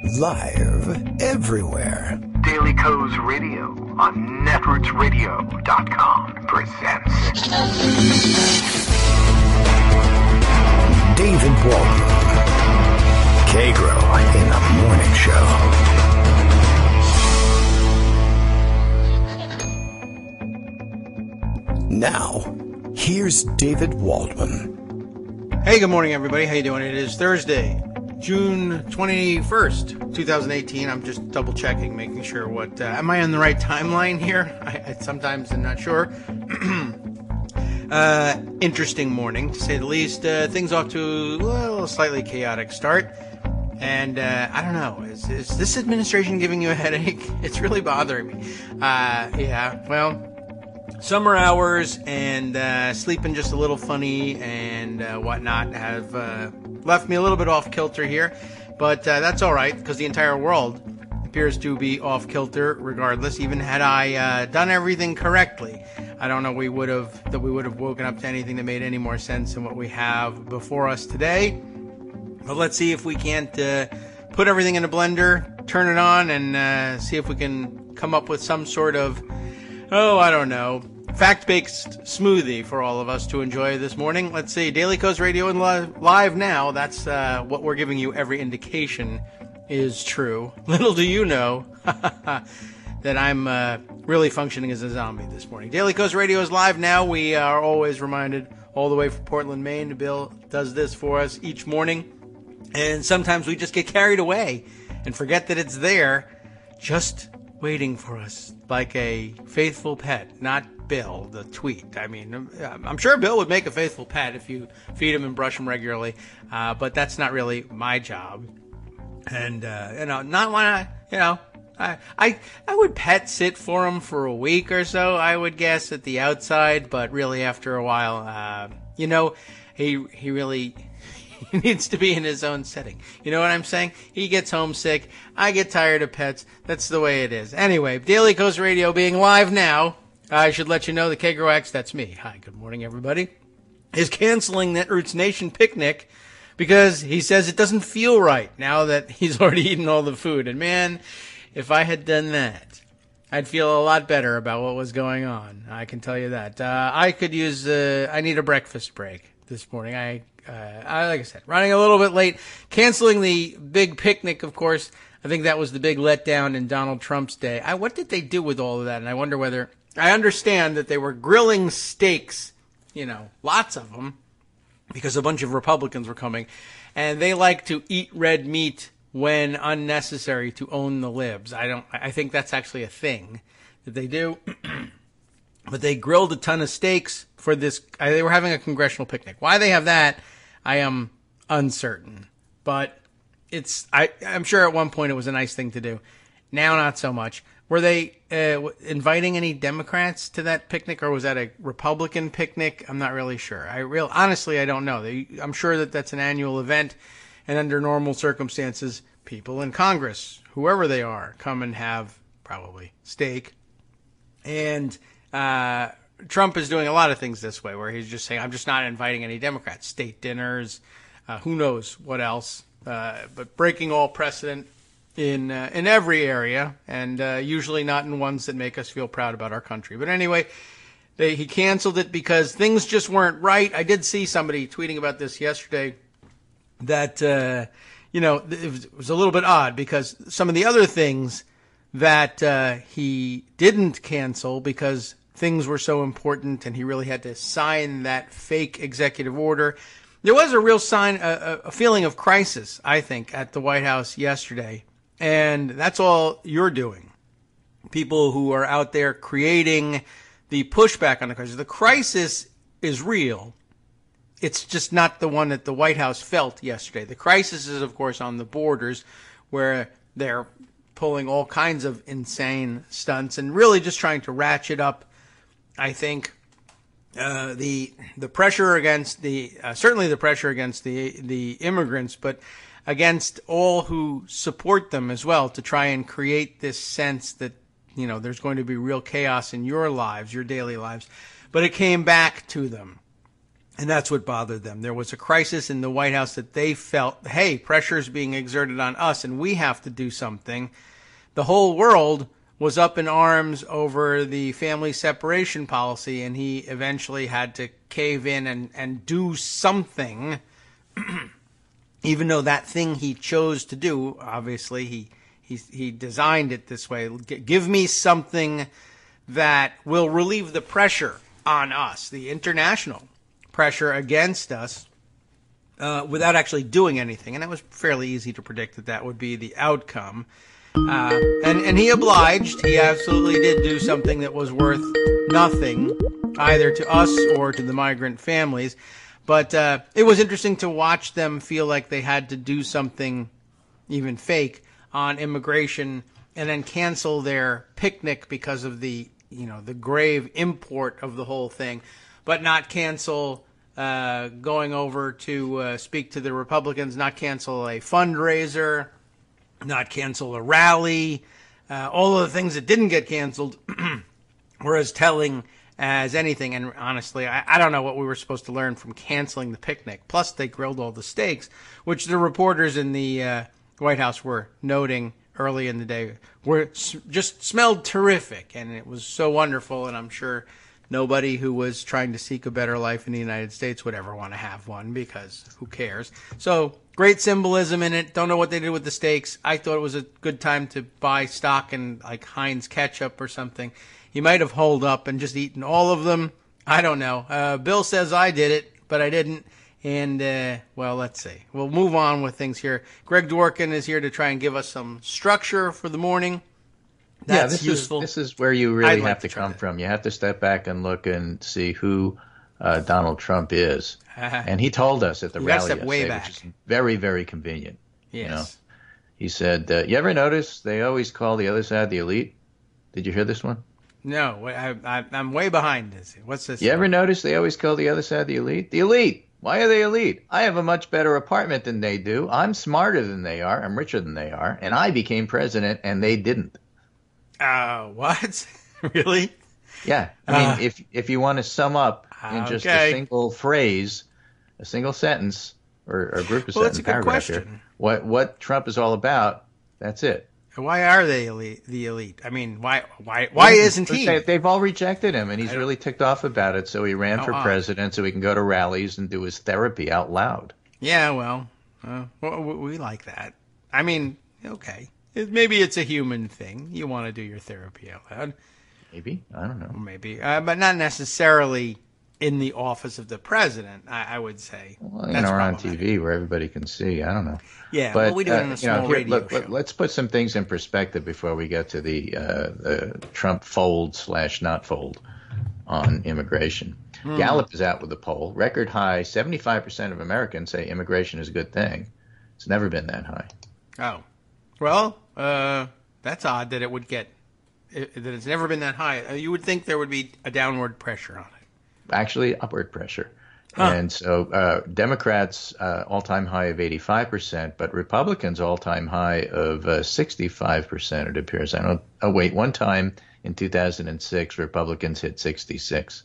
Live everywhere. Daily Co's Radio on netrootsradio.com presents David Waldman. Kagro in the Morning Show. Now, here's David Waldman. Hey, good morning, everybody. How you doing? It is Thursday, June 21st, 2018. I'm just double checking, making sure am I on the right timeline here? I sometimes am not sure. Interesting morning, to say the least. Things off to a slightly chaotic start. And I don't know, is this administration giving you a headache? It's really bothering me. Summer hours and sleeping just a little funny and whatnot have left me a little bit off kilter here. But that's all right, because the entire world appears to be off kilter regardless. Even had I done everything correctly, I don't know we would have woken up to anything that made any more sense than what we have before us today. But let's see if we can't put everything in a blender, turn it on, and see if we can come up with some sort of, fact-based smoothie for all of us to enjoy this morning. Let's see, Daily Co's Radio and live now. That's what we're giving you every indication is true. Little do you know that I'm really functioning as a zombie this morning. Daily Co's Radio is live now. We are always reminded all the way from Portland, Maine. Bill does this for us each morning. And sometimes we just get carried away and forget that it's there, just waiting for us, like a faithful pet. Not Bill, the tweet. I mean, I'm sure Bill would make a faithful pet if you feed him and brush him regularly, but that's not really my job. And I would pet sit for him for a week or so, I would guess, at the outside, but really after a while, he really he needs to be in his own setting. You know what I'm saying? He gets homesick. I get tired of pets. That's the way it is. Anyway, Daily Coast Radio being live now, I should let you know the Kagro X, that's me. Hi, good morning, everybody. Is canceling Netroots Nation picnic because he says it doesn't feel right now that he's already eaten all the food. And man, if I had done that, I'd feel a lot better about what was going on. I can tell you that. I could use, I need a breakfast break this morning. I like I said, running a little bit late, canceling the big picnic, of course. I think that was the big letdown in Donald Trump's day. What did they do with all of that? And I wonder whether, I understand that they were grilling steaks, lots of them, because a bunch of Republicans were coming, and they like to eat red meat when unnecessary to own the libs. I think that's actually a thing that they do. But they grilled a ton of steaks for this. They were having a congressional picnic. Why they have that, I am uncertain. But I'm sure at one point it was a nice thing to do. Now, not so much. Were they inviting any Democrats to that picnic, or was that a Republican picnic? I'm not really sure. Honestly, I don't know. I'm sure that that's an annual event, and under normal circumstances, people in Congress, whoever they are, come and have probably steak. And Trump is doing a lot of things this way, where he's just saying, I'm just not inviting any Democrats. State dinners, who knows what else, but breaking all precedent in every area, and usually not in ones that make us feel proud about our country. But anyway, he canceled it because things just weren't right. I did see somebody tweeting about this yesterday that, it was a little bit odd, because some of the other things that he didn't cancel because things were so important and he really had to sign that fake executive order. There was a real sign, a feeling of crisis, I think, at the White House yesterday. And that's all you're doing. People who are out there creating the pushback on the crisis. The crisis is real. It's just not the one that the White House felt yesterday. The crisis is, of course, on the borders, where they're pulling all kinds of insane stunts and really just trying to ratchet up, I think, the pressure against certainly the pressure against the immigrants, but against all who support them as well, to try and create this sense that, there's going to be real chaos in your lives, your daily lives. But it came back to them. And that's what bothered them. There was a crisis in the White House that they felt, hey, pressure's being exerted on us and we have to do something. The whole world was up in arms over the family separation policy, and he eventually had to cave in and do something, even though that thing he chose to do, obviously he designed it this way. Give me something that will relieve the pressure on us, the international pressure against us, without actually doing anything. And it was fairly easy to predict that would be the outcome. And he obliged. He absolutely did do something that was worth nothing, either to us or to the migrant families. But it was interesting to watch them feel like they had to do something, even fake, on immigration, and then cancel their picnic because of the grave import of the whole thing, but not cancel going over to speak to the Republicans, not cancel a fundraiser, not cancel a rally. All of the things that didn't get canceled were as telling as anything. And honestly, I don't know what we were supposed to learn from canceling the picnic. Plus, they grilled all the steaks, which the reporters in the White House were noting early in the day were just smelled terrific. And it was so wonderful. And I'm sure nobody who was trying to seek a better life in the United States would ever want to have one, because who cares? So great symbolism in it. Don't know what they did with the steaks. I thought it was a good time to buy stock in like Heinz ketchup or something. He might have holed up and just eaten all of them. I don't know. Bill says I did it, but I didn't. And, well, let's see. We'll move on with things here. Greg Dworkin is here to try and give us some structure for the morning. That's useful. This is where you really have to come from. You have to step back and look and see who Donald Trump is. And he told us at the rally yesterday, which is very, very convenient. Yes. You know? He said, you ever notice they always call the other side the elite? Did you hear this one? No, I'm way behind this. What's this? You ever notice they always call the other side the elite? The elite. Why are they elite? I have a much better apartment than they do. I'm smarter than they are. I'm richer than they are. And I became president and they didn't. What? Really? Yeah. I mean, if you want to sum up in just a single phrase, a single sentence, or a group of sentences, paragraph here, what Trump is all about, that's it. Why are they the elite? I mean, why isn't he? They've all rejected him, and he's really ticked off about it. So he ran for president so he can go to rallies and do his therapy out loud. Yeah, well, we like that. I mean, okay. Maybe it's a human thing. You want to do your therapy out loud. Maybe. I don't know. Maybe. But not necessarily in the office of the president, I would say. Well, or on TV where everybody can see. I don't know. Yeah, but we do it in a small radio show. Let's put some things in perspective before we get to the Trump fold / not fold on immigration. Gallup is out with a poll. Record high, 75% of Americans say immigration is a good thing. It's never been that high. Oh. Well, that's odd that it would that it's never been that high. You would think there would be a downward pressure on it. Actually, upward pressure. And so Democrats, all-time high of 85%, but Republicans, all-time high of 65%, it appears. One time in 2006, Republicans hit 66.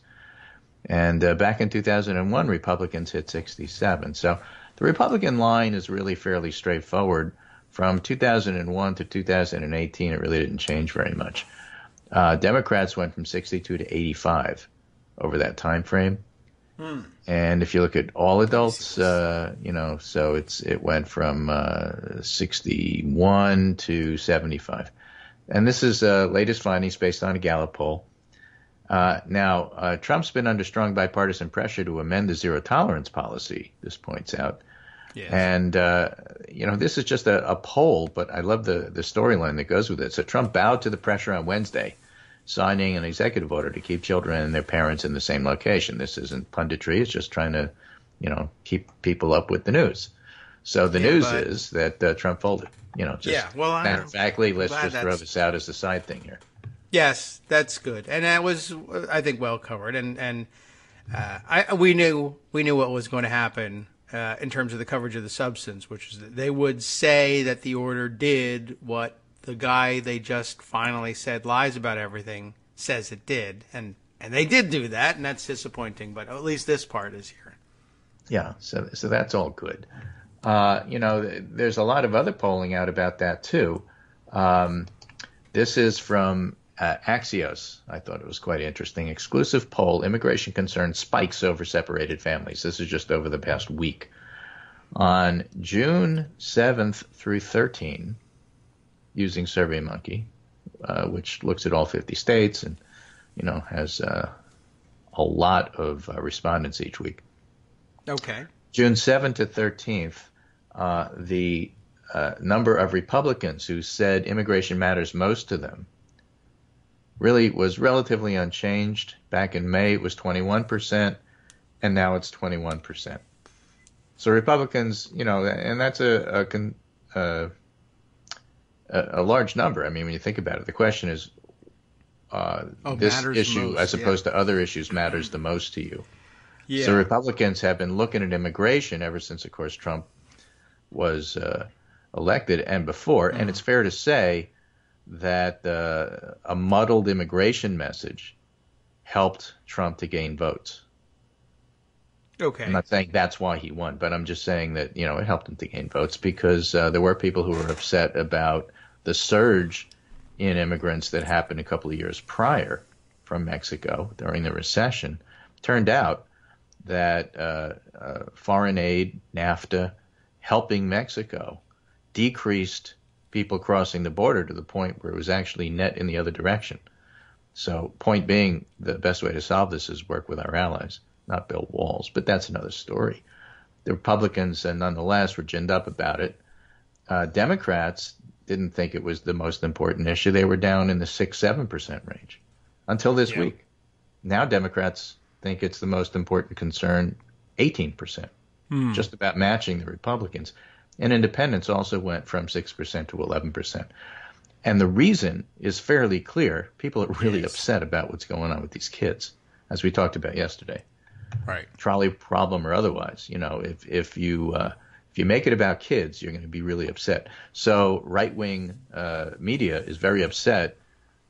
And back in 2001, Republicans hit 67. So the Republican line is really fairly straightforward. From 2001 to 2018, it really didn't change very much. Democrats went from 62 to 85 over that time frame. And if you look at all adults, so it went from 61 to 75. And this is latest findings based on a Gallup poll. Now, Trump's been under strong bipartisan pressure to amend the zero tolerance policy, this points out. Yes. And, this is just a poll, but I love the storyline that goes with it. So Trump bowed to the pressure on Wednesday, signing an executive order to keep children and their parents in the same location. This isn't punditry. It's just trying to, keep people up with the news. So the news is that Trump folded. Matter of factly, let's just throw this out as a side thing here. Yes, that's good. And that was, I think, well covered. And we knew what was going to happen in terms of the coverage of the substance, which is that they would say that the order did what the guy they just finally said lies about everything says it did. And they did do that, and that's disappointing, but at least this part is here. Yeah, so that's all good. There's a lot of other polling out about that too. This is from Axios. I thought it was quite interesting. Exclusive poll: immigration concern spikes over separated families. This is just over the past week. On June 7th through 13, using SurveyMonkey, which looks at all 50 states and has a lot of respondents each week. Okay. June 7th to 13th, the number of Republicans who said immigration matters most to them really was relatively unchanged. Back in May, it was 21%, and now it's 21%. So Republicans, and that's a large number. I mean, when you think about it, the question is, this issue, as opposed to other issues, matters the most to you. Yeah. So Republicans have been looking at immigration ever since, of course, Trump was elected and before. And it's fair to say that a muddled immigration message helped Trump to gain votes. Okay. I'm not saying that's why he won, but I'm just saying that, it helped him to gain votes because there were people who were upset about the surge in immigrants that happened a couple of years prior from Mexico during the recession. Turned out that foreign aid, NAFTA, helping Mexico decreased people crossing the border to the point where it was actually net in the other direction. So point being, the best way to solve this is work with our allies, not build walls. But that's another story. The Republicans, nonetheless, were ginned up about it. Democrats didn't think it was the most important issue. They were down in the 6-7% range until this week. Now Democrats think it's the most important concern, 18%, just about matching the Republicans. And independents also went from 6% to 11%. And the reason is fairly clear. People are really upset about what's going on with these kids, as we talked about yesterday. Right. Trolley problem or otherwise. If you make it about kids, you're going to be really upset. So right-wing media is very upset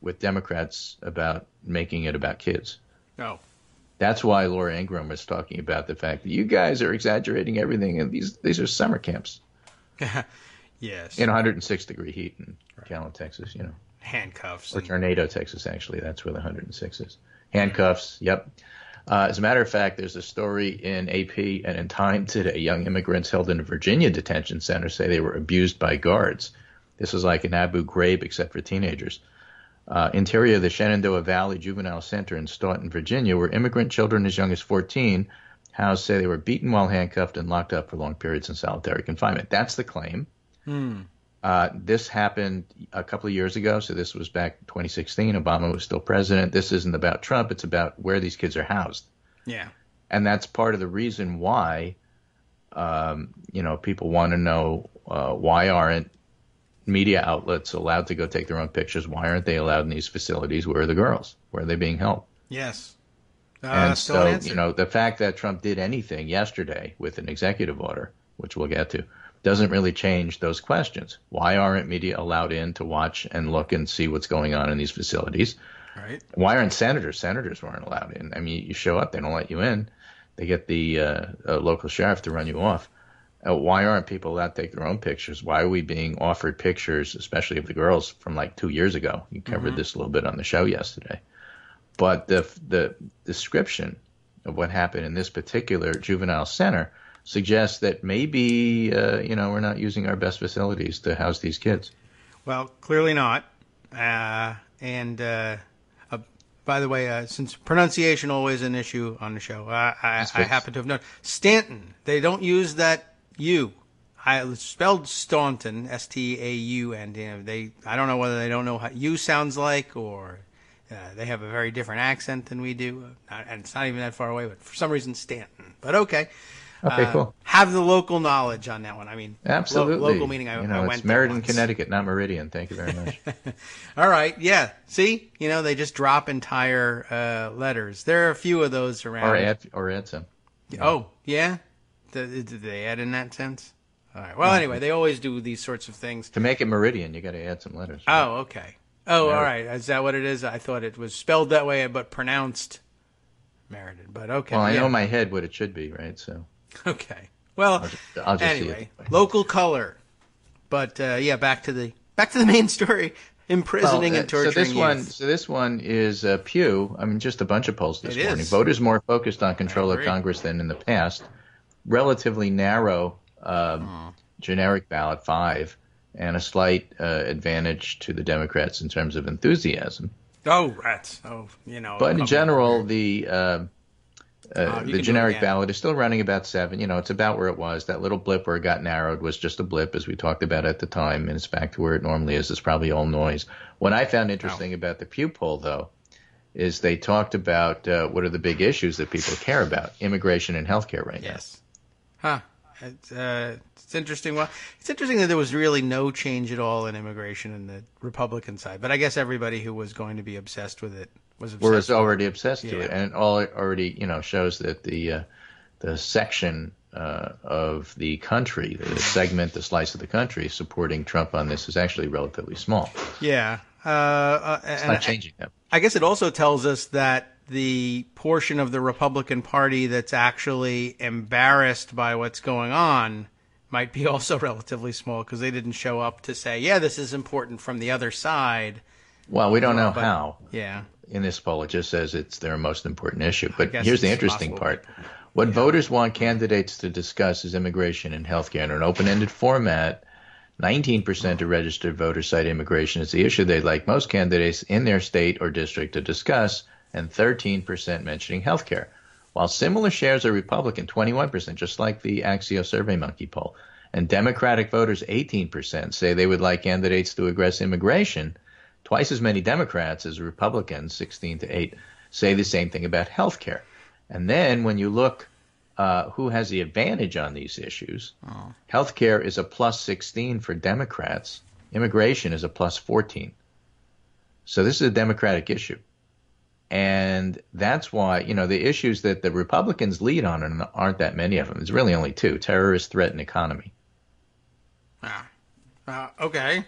with Democrats about making it about kids. Oh. That's why Laura Ingraham was talking about the fact that you guys are exaggerating everything, and these are summer camps. Yes. In 106-degree heat in Gallen, Texas, Handcuffs. Or Tornado, Texas, actually. That's where the 106 is. Handcuffs, yep. As a matter of fact, there's a story in AP and in Time today. Young immigrants held in a Virginia detention center say they were abused by guards. This is like an Abu Ghraib, except for teenagers. Interior of the Shenandoah Valley Juvenile Center in Staunton, Virginia, where immigrant children as young as 14 housed say they were beaten while handcuffed and locked up for long periods in solitary confinement. That's the claim. This happened a couple of years ago, so this was back in 2016. Obama was still president. This isn't about Trump. It's about where these kids are housed. Yeah. And that's part of the reason why, people want to know why aren't media outlets allowed to go take their own pictures? Why aren't they allowed in these facilities? Where are the girls? Where are they being held? Yes. And so, the fact that Trump did anything yesterday with an executive order, which we'll get to, doesn't really change those questions. Why aren't media allowed in to watch and look and see what's going on in these facilities? Right. Why aren't senators? Senators weren't allowed in. I mean, you show up, they don't let you in. They get the local sheriff to run you off. Why aren't people allowed to take their own pictures? Why are we being offered pictures, especially of the girls from like 2 years ago? You covered this a little bit on the show yesterday. But the description of what happened in this particular juvenile center suggests that maybe, we're not using our best facilities to house these kids. Well, clearly not. By the way, since pronunciation always an issue on the show, I happen to have known Stanton. They don't use that U. I spelled Staunton, S-T-A-U, and I don't know whether they don't know how U sounds like or they have a very different accent than we do, and it's not even that far away. But for some reason, Stanton. But okay. Okay, cool. Have the local knowledge on that one. I mean, absolutely. Local meaning I went it's Meriden, once. Connecticut, not Meridian. Thank you very much. All right. Yeah. See, they just drop entire letters. There are a few of those around. Or add some. Yeah. Oh, yeah? Did they add in that sense? All right. Well, anyway, they always do these sorts of things. To make it Meridian, you got to add some letters. Right? Oh, okay. Oh, all right. Is that what it is? I thought it was spelled that way, but pronounced Meriden. But okay. Well, I know in my head what it should be, right? So. Okay. Well, I'll just see anyway, it. local color. But back to the main story: imprisoning and torturing youth. So this one is Pew. I mean, just a bunch of polls this morning. is. Voters more focused on control of agree. Congress than in the past. Relatively narrow generic ballot, 5, and a slight advantage to the Democrats in terms of enthusiasm. Oh, rats. Oh, you know. But in general, the the generic ballot is still running about 7. You know, it's about where it was. That little blip where it got narrowed was just a blip, as we talked about at the time, and it's back to where it normally is. It's probably all noise. What I found interesting about the Pew poll, though, is they talked about what are the big issues that people care about: immigration and healthcare right now. Yes. Huh. It's interesting. Well, it's interesting that there was really no change at all in immigration in the Republican side. But I guess everybody who was going to be obsessed with it was obsessed. Was already obsessed to it, and it already shows that the section of the country, the segment, the slice of the country supporting Trump on this is actually relatively small. Yeah. It's not changing that. I guess it also tells us that the portion of the Republican Party that's actually embarrassed by what's going on might be also relatively small because they didn't show up to say, yeah, this is important from the other side. Well, we don't know how. Yeah. In this poll, it just says it's their most important issue. But here's the interesting part. What voters want candidates to discuss is immigration and healthcare in an open-ended format. 19% of registered voters cite immigration as the issue they'd like most candidates in their state or district to discuss, and 13% mentioning healthcare. While similar shares are Republican, 21%, just like the Axios SurveyMonkey poll. And Democratic voters, 18%, say they would like candidates to address immigration. Twice as many Democrats as Republicans, 16-8, say the same thing about healthcare. And then when you look who has the advantage on these issues, healthcare is a plus 16 for Democrats. Immigration is a plus 14. So this is a Democratic issue. And that's why, the issues that the Republicans lead on, and aren't that many of them. There's really only 2, terrorist threat and economy. Okay.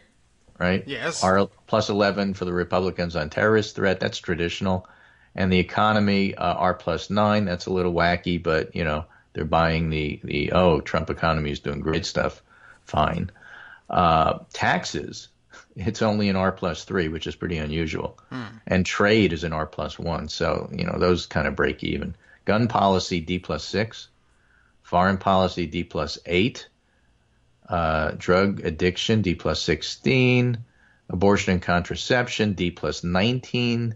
Right? Yes. R plus 11 for the Republicans on terrorist threat. That's traditional. And the economy, R plus 9. That's a little wacky, but, they're buying the Trump economy is doing great stuff. Fine. Taxes. It's only an R plus 3, which is pretty unusual. And trade is an R plus 1. So, those kind of break even. Gun policy, D plus 6. Foreign policy, D plus 8. Drug addiction, D plus 16. Abortion and contraception, D plus 19.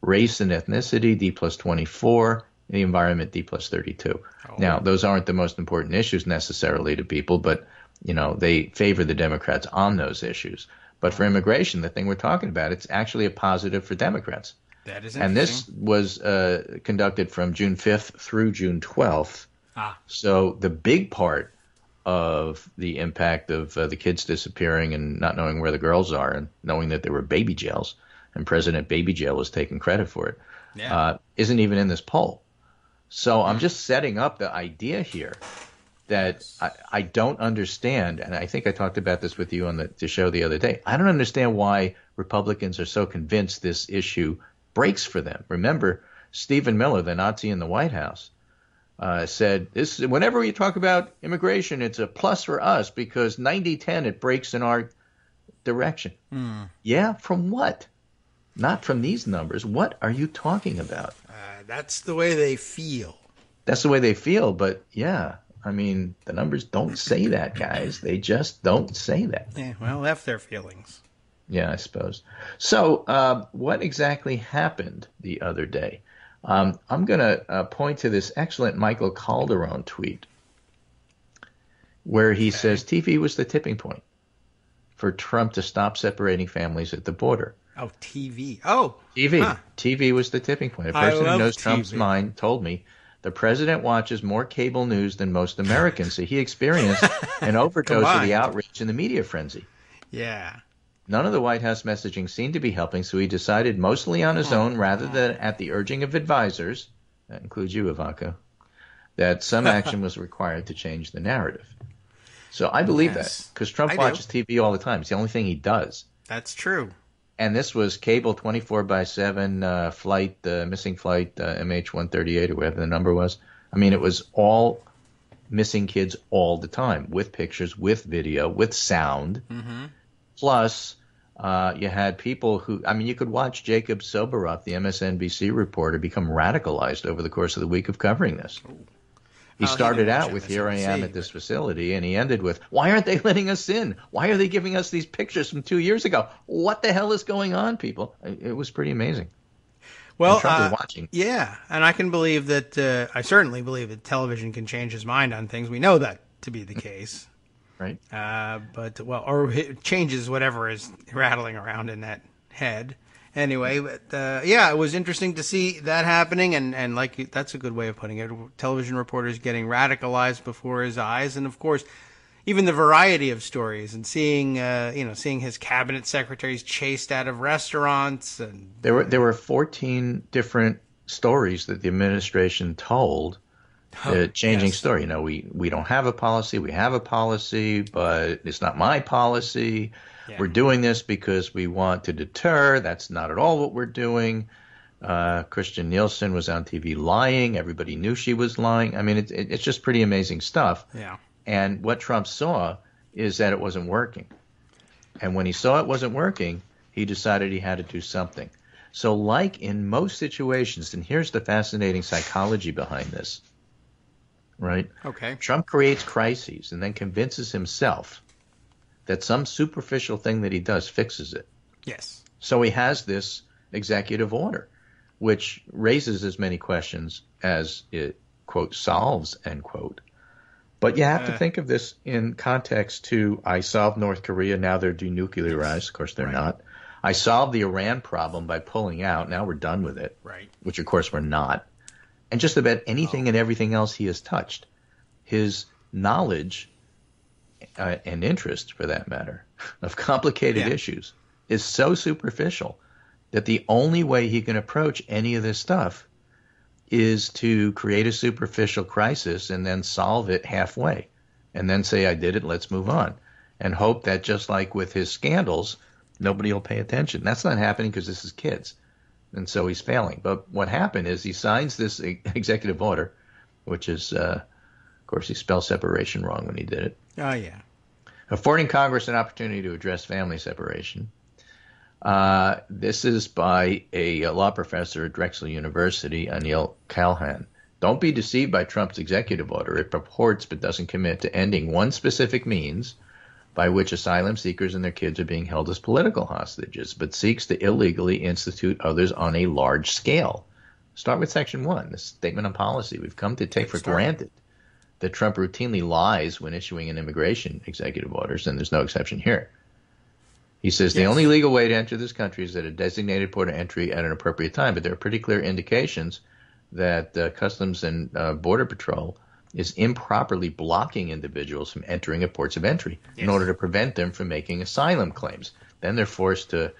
Race and ethnicity, D plus 24. And the environment, D plus 32. Now, those aren't the most important issues necessarily to people, but, they favor the Democrats on those issues. But for immigration, the thing we're talking about, it's actually a positive for Democrats. That is interesting. And this was conducted from June 5th through June 12th. So the big part of the impact of the kids disappearing and not knowing where the girls are and knowing that there were baby jails, and President Baby Jail was taking credit for it, isn't even in this poll. So I'm just setting up the idea here that I don't understand, and I think I talked about this with you on the show the other day. I don't understand why Republicans are so convinced this issue breaks for them. Remember, Stephen Miller, the Nazi in the White House, said, whenever we talk about immigration, it's a plus for us because 90-10, it breaks in our direction. Yeah, from what? Not from these numbers. What are you talking about? That's the way they feel. That's the way they feel, but yeah. I mean, the numbers don't say that, guys. They just don't say that. Yeah, well, F their feelings. Yeah, I suppose. So what exactly happened the other day? I'm going to point to this excellent Michael Calderon tweet where he says TV was the tipping point for Trump to stop separating families at the border. Oh, TV. Oh. TV. Huh. TV was the tipping point. A person who knows Trump's mind told me the president watches more cable news than most Americans, so he experienced an overdose of the outrage and the media frenzy. Yeah. None of the White House messaging seemed to be helping, so he decided mostly on his own rather than at the urging of advisors, that includes you, Ivanka, that some action was required to change the narrative. So I believe that because Trump watches TV all the time. It's the only thing he does. That's true. And this was cable 24/7 flight, missing flight MH138 or whatever the number was. I mean, it was all missing kids all the time, with pictures, with video, with sound. Mm-hmm. Plus, you had people who, I mean, you could watch Jacob Soboroff, the MSNBC reporter, become radicalized over the course of the week of covering this. He started out with, here I am at this facility, and he ended with, why aren't they letting us in? Why are they giving us these pictures from 2 years ago? What the hell is going on, people? It was pretty amazing. Well, watching. Yeah, and I can believe that, I certainly believe that television can change his mind on things. We know that to be the case. Right. Or it changes whatever is rattling around in that head. Anyway, but it was interesting to see that happening, and like that's a good way of putting it. Television reporters getting radicalized before his eyes, and of course, even the variety of stories, and seeing his cabinet secretaries chased out of restaurants, and there were 14 different stories that the administration told. Changing story. We don't have a policy. We have a policy, but it's not my policy. Yeah. We're doing this because we want to deter. That's not at all what we're doing. Christian Nielsen was on TV lying. Everybody knew she was lying. I mean, it's just pretty amazing stuff. Yeah. And what Trump saw is that it wasn't working. And when he saw it wasn't working, he decided he had to do something. So like in most situations, and here's the fascinating psychology behind this, right? Okay. Trump creates crises and then convinces himself that some superficial thing that he does fixes it. Yes. So he has this executive order, which raises as many questions as it, quote, solves, end quote. But you have to think of this in context to, I solved North Korea, now they're denuclearized. Of course, they're not. I solved the Iran problem by pulling out. Now we're done with it. Right. Which, of course, we're not. And just about anything and everything else he has touched. His knowledge and interest, for that matter, of complicated issues is so superficial that the only way he can approach any of this stuff is to create a superficial crisis and then solve it halfway and then say, I did it, let's move on, and hope that just like with his scandals, nobody will pay attention. That's not happening because this is kids, and so he's failing. But what happened is he signs this executive order, which is, of course, he spelled separation wrong when he did it. Oh, yeah. Affording Congress an opportunity to address family separation. This is by a law professor at Drexel University, Anil Kalhan. Don't be deceived by Trump's executive order. It purports but doesn't commit to ending one specific means by which asylum seekers and their kids are being held as political hostages, but seeks to illegally institute others on a large scale. Start with Section 1, the statement on policy. We've come to take for granted that Trump routinely lies when issuing an immigration executive orders, and there's no exception here. He says the only legal way to enter this country is at a designated port of entry at an appropriate time, but there are pretty clear indications that Customs and Border Patrol is improperly blocking individuals from entering at ports of entry in order to prevent them from making asylum claims. Then they're forced to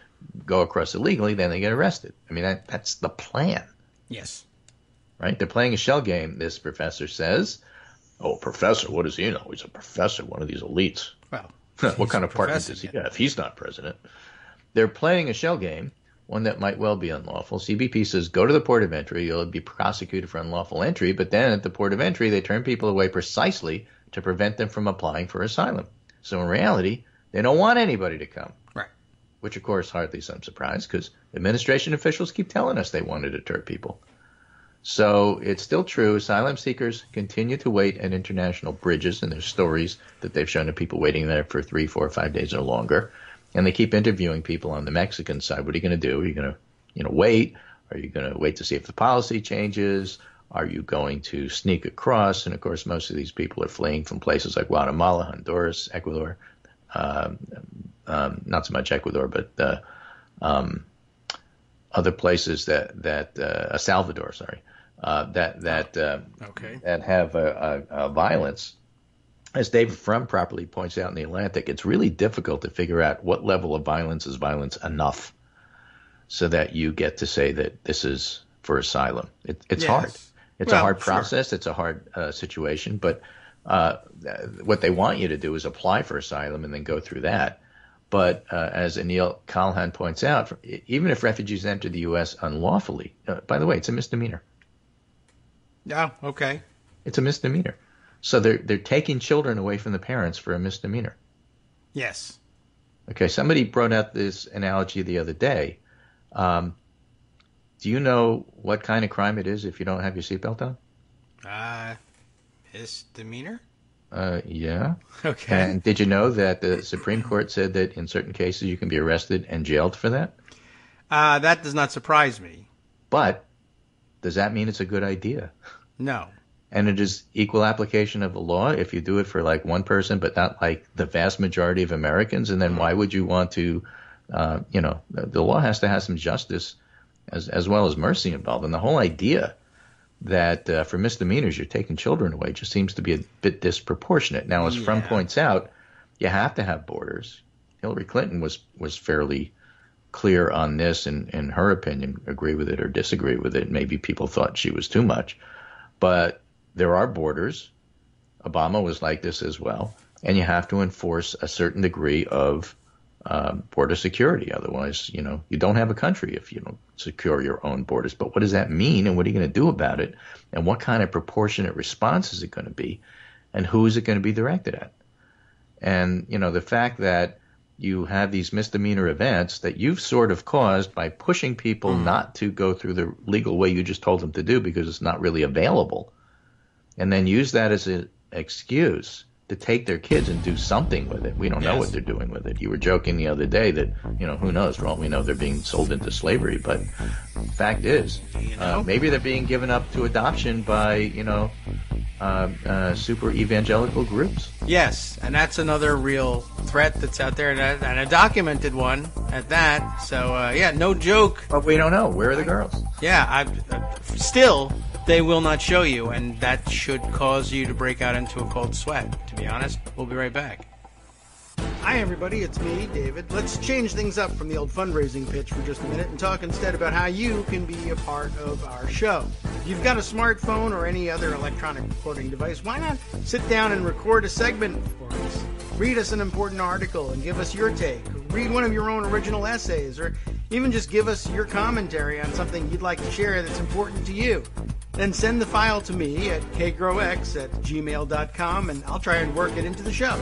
go across illegally, then they get arrested. I mean, that's the plan. Yes. Right? They're playing a shell game, this professor says. Oh, professor, what does he know? He's a professor, one of these elites. Well, what kind of apartment does he have? He's not president. They're playing a shell game, one that might well be unlawful. CBP says, go to the port of entry. You'll be prosecuted for unlawful entry. But then at the port of entry, they turn people away precisely to prevent them from applying for asylum. So in reality, they don't want anybody to come. Right. Which, of course, hardly some surprise because administration officials keep telling us they want to deter people. So it's still true. Asylum seekers continue to wait at international bridges, and there's stories that they've shown of people waiting there for 3, 4, 5 days or longer. And they keep interviewing people on the Mexican side. What are you going to do? Are you going to, wait? Are you going to wait to see if the policy changes? Are you going to sneak across? And of course, most of these people are fleeing from places like Guatemala, Honduras, Ecuador. Not so much Ecuador, but other places that Salvador, sorry. That have violence. As David Frum properly points out in The Atlantic, it's really difficult to figure out what level of violence is violence enough so that you get to say that this is for asylum. It's hard. It's a hard process. Sure. It's a hard situation. But what they want you to do is apply for asylum and then go through that. But as Anil Kalhan points out, even if refugees enter the U.S. unlawfully, by the way, it's a misdemeanor. Oh, okay. It's a misdemeanor. So they're taking children away from the parents for a misdemeanor. Yes. Okay, somebody brought out this analogy the other day. Do you know what kind of crime it is if you don't have your seatbelt on? Misdemeanor? Yeah. Okay. And did you know that the Supreme Court said that in certain cases you can be arrested and jailed for that? That does not surprise me. But does that mean it's a good idea? No. And it is equal application of the law if you do it for like one person, but not like the vast majority of Americans. And then why would you want to, the law has to have some justice as well as mercy involved. And the whole idea that for misdemeanors you're taking children away just seems to be a bit disproportionate. Now, as Frum points out, you have to have borders. Hillary Clinton was fairly clear on this, and in her opinion, agree with it or disagree with it. Maybe people thought she was too much. But there are borders. Obama was like this as well. And you have to enforce a certain degree of border security. Otherwise, you don't have a country if you don't secure your own borders. But what does that mean, and what are you going to do about it? And what kind of proportionate response is it going to be? And who is it going to be directed at? And, the fact that you have these misdemeanor events that you've sort of caused by pushing people not to go through the legal way you just told them to do because it's not really available, and then use that as an excuse to take their kids and do something with it. We don't know what they're doing with it. You were joking the other day that, who knows, for all we know, they're being sold into slavery. But the fact is, maybe they're being given up to adoption by, super evangelical groups. Yes, and that's another real threat that's out there, and a documented one at that. So, no joke. But we don't know. Where are the girls? Yeah, still, they will not show you, and that should cause you to break out into a cold sweat, to be honest. We'll be right back. Hi, everybody. It's me, David. Let's change things up from the old fundraising pitch for just a minute and talk instead about how you can be a part of our show. If you've got a smartphone or any other electronic recording device, why not sit down and record a segment for us? Read us an important article and give us your take. Read one of your own original essays, or even just give us your commentary on something you'd like to share that's important to you. Then send the file to me at kagrox@gmail.com, and I'll try and work it into the show.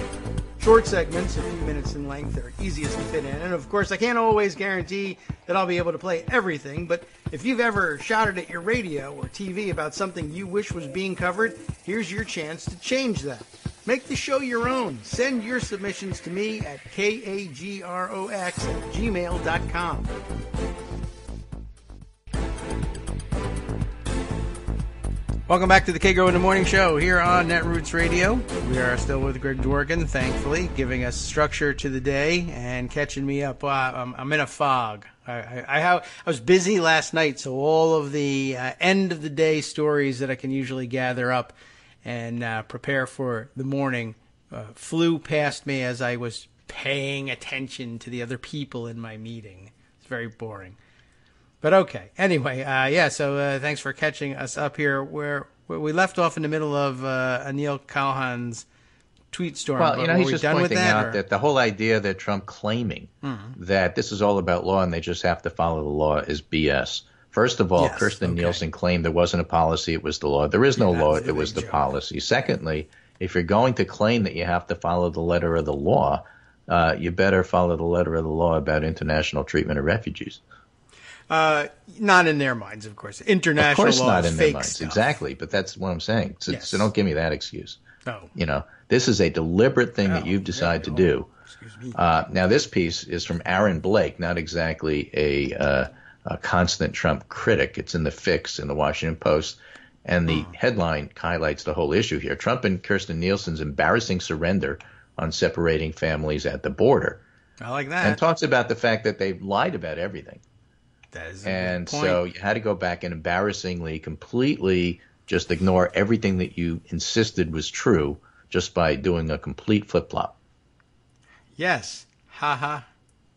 Short segments, a few minutes in length, are easiest to fit in. And of course, I can't always guarantee that I'll be able to play everything, but if you've ever shouted at your radio or TV about something you wish was being covered, here's your chance to change that. Make the show your own. Send your submissions to me at kagrox@gmail.com. Welcome back to the Kagro in the Morning Show here on Netroots Radio. We are still with Greg Dworkin, thankfully, giving us structure to the day and catching me up. I'm in a fog. I was busy last night, so all of the end of the day stories that I can usually gather up and prepare for the morning flew past me as I was paying attention to the other people in my meeting. It's very boring. But okay. Anyway, so thanks for catching us up here where we left off in the middle of Anil Calhan's tweet storm. Well, he's just pointing out that the whole idea that Trump claiming that this is all about law and they just have to follow the law is BS. First of all, Kirstjen Nielsen claimed there wasn't a policy, it was the law. There is no law, it was the policy. Secondly, if you're going to claim that you have to follow the letter of the law, you better follow the letter of the law about international treatment of refugees. Not in their minds, of course. International law is not in their minds, stuff. Exactly. But that's what I'm saying. So don't give me that excuse. Oh. This is a deliberate thing that you've decided to do. Excuse me. Now, this piece is from Aaron Blake, not exactly a constant Trump critic. It's in the Fix in the Washington Post. And the headline highlights the whole issue here. Trump and Kirstjen Nielsen's embarrassing surrender on separating families at the border. I like that. And talks about the fact that they've lied about everything. That is and so you had to go back and embarrassingly, completely just ignore everything that you insisted was true just by doing a complete flip-flop. Yes. Ha.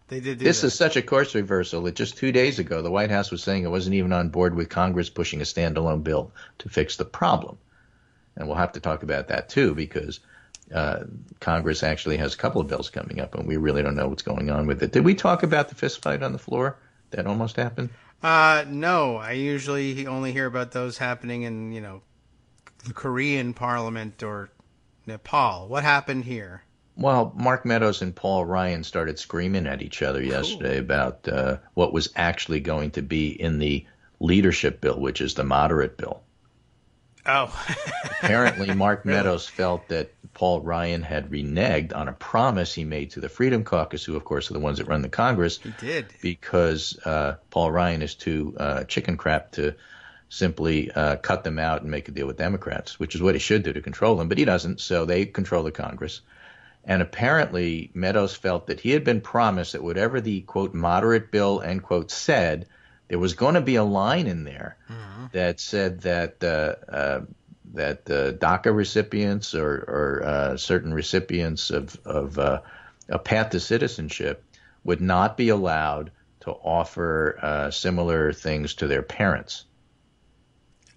They did do This that. is such a course reversal that just 2 days ago, the White House was saying it wasn't even on board with Congress pushing a standalone bill to fix the problem. And we'll have to talk about that, too, because Congress actually has a couple of bills coming up, and we really don't know what's going on with it. Did we talk about the fist fight on the floor? That almost happened? No, I usually only hear about those happening in, the Korean Parliament or Nepal. What happened here? Well, Mark Meadows and Paul Ryan started screaming at each other yesterday about what was actually going to be in the leadership bill, which is the moderate bill. Oh. Apparently, Mark Really? Meadows felt that Paul Ryan had reneged on a promise he made to the Freedom Caucus, who, of course, are the ones that run the Congress. He did. Because Paul Ryan is too chicken crap to simply cut them out and make a deal with Democrats, which is what he should do to control them. But he doesn't, so they control the Congress. And apparently, Meadows felt that he had been promised that whatever the, quote, moderate bill, end quote, said, there was going to be a line in there that said that DACA recipients or certain recipients of a path to citizenship would not be allowed to offer similar things to their parents.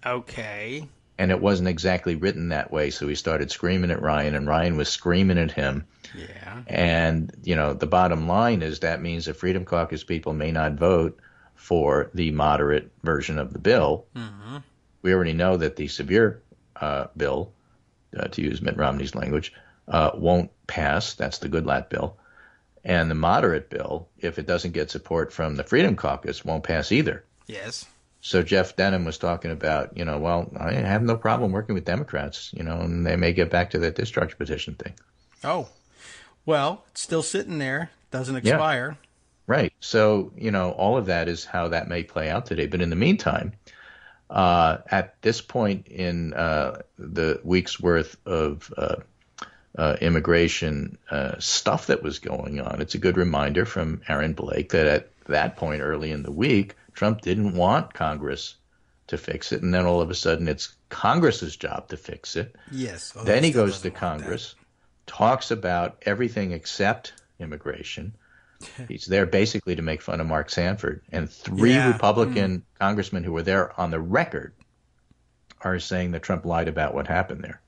Okay. And it wasn't exactly written that way, so he started screaming at Ryan, and Ryan was screaming at him. Yeah. And, the bottom line is that means the Freedom Caucus people may not vote for the moderate version of the bill. Mm-hmm. We already know that the severe bill, to use Mitt Romney's language, won't pass. That's the Goodlatte bill. And the moderate bill, if it doesn't get support from the Freedom Caucus, won't pass either. Yes. So Jeff Denham was talking about, well, I have no problem working with Democrats, and they may get back to that discharge petition thing. Oh, well, it's still sitting there. Doesn't expire. Yeah. Right. So, all of that is how that may play out today. But in the meantime, at this point in the week's worth of immigration stuff that was going on, it's a good reminder from Aaron Blake that at that point early in the week, Trump didn't want Congress to fix it. And then all of a sudden it's Congress's job to fix it. Yes. Then he goes to Congress, talks about everything except immigration. He's there basically to make fun of Mark Sanford. And three Republican congressmen who were there on the record are saying that Trump lied about what happened there.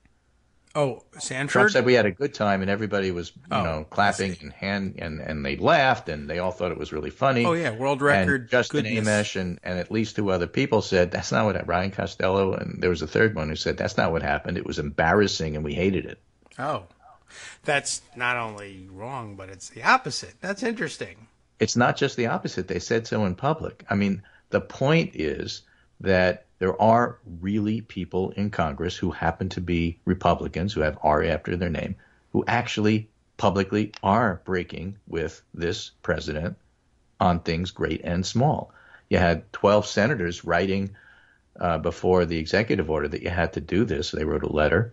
Oh, Sanford? Trump said we had a good time and everybody was, clapping and they laughed and they all thought it was really funny. Oh, yeah, world record. And Justin Amash and at least two other people said that's not what happened. Ryan Costello, and there was a third one who said that's not what happened. It was embarrassing and we hated it. Oh, that's not only wrong, but it's the opposite. That's interesting. It's not just the opposite. They said so in public. I mean, the point is that there are really people in Congress who happen to be Republicans, who have R after their name, who actually publicly are breaking with this president on things great and small. You had 12 senators writing before the executive order that you had to do this. They wrote a letter,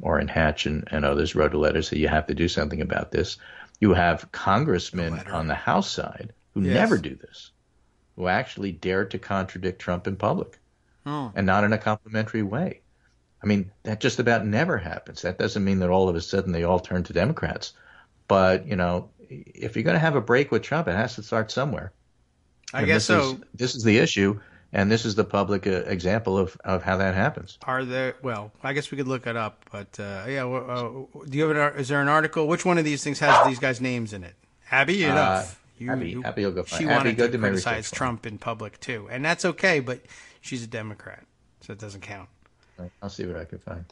Orrin Hatch and others wrote a letter saying you have to do something about this. You have congressmen on the House side who never do this, who actually dare to contradict Trump in public. And not in a complimentary way. I mean, that just about never happens. That doesn't mean that all of a sudden they all turn to Democrats. But, if you're going to have a break with Trump, it has to start somewhere. I guess so. This is the issue, and this is the public example of how that happens. Are there? Well, I guess we could look it up. But, do you have is there an article? Which one of these things has these guys' names in it? Abby? Abby will go find. She Abby, wanted go to to my criticize research Trump in public, too. And that's okay, but she's a Democrat, so it doesn't count. I'll see what I can find.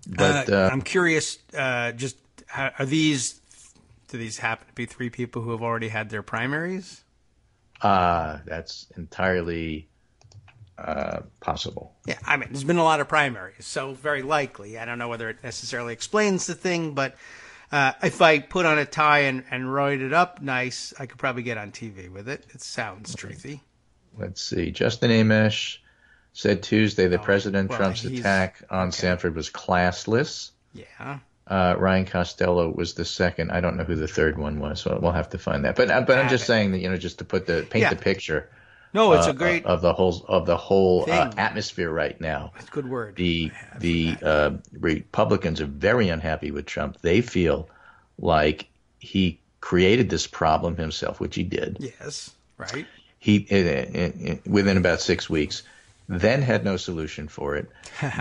But I'm curious, do these happen to be three people who have already had their primaries? That's entirely possible. Yeah, I mean, there's been a lot of primaries, so very likely. I don't know whether it necessarily explains the thing, but if I put on a tie and write it up nice, I could probably get on TV with it. It sounds truthy. Let's see. Justin Amash said Tuesday that President Trump's attack on Sanford was classless. Yeah. Ryan Costello was the second. I don't know who the third one was, so we'll have to find that. But I'm just saying that just to paint the picture. No, it's a great of the whole atmosphere right now. That's a good word. The Republicans are very unhappy with Trump. They feel like he created this problem himself, which he did. Yes, right. He within about 6 weeks, then had no solution for it,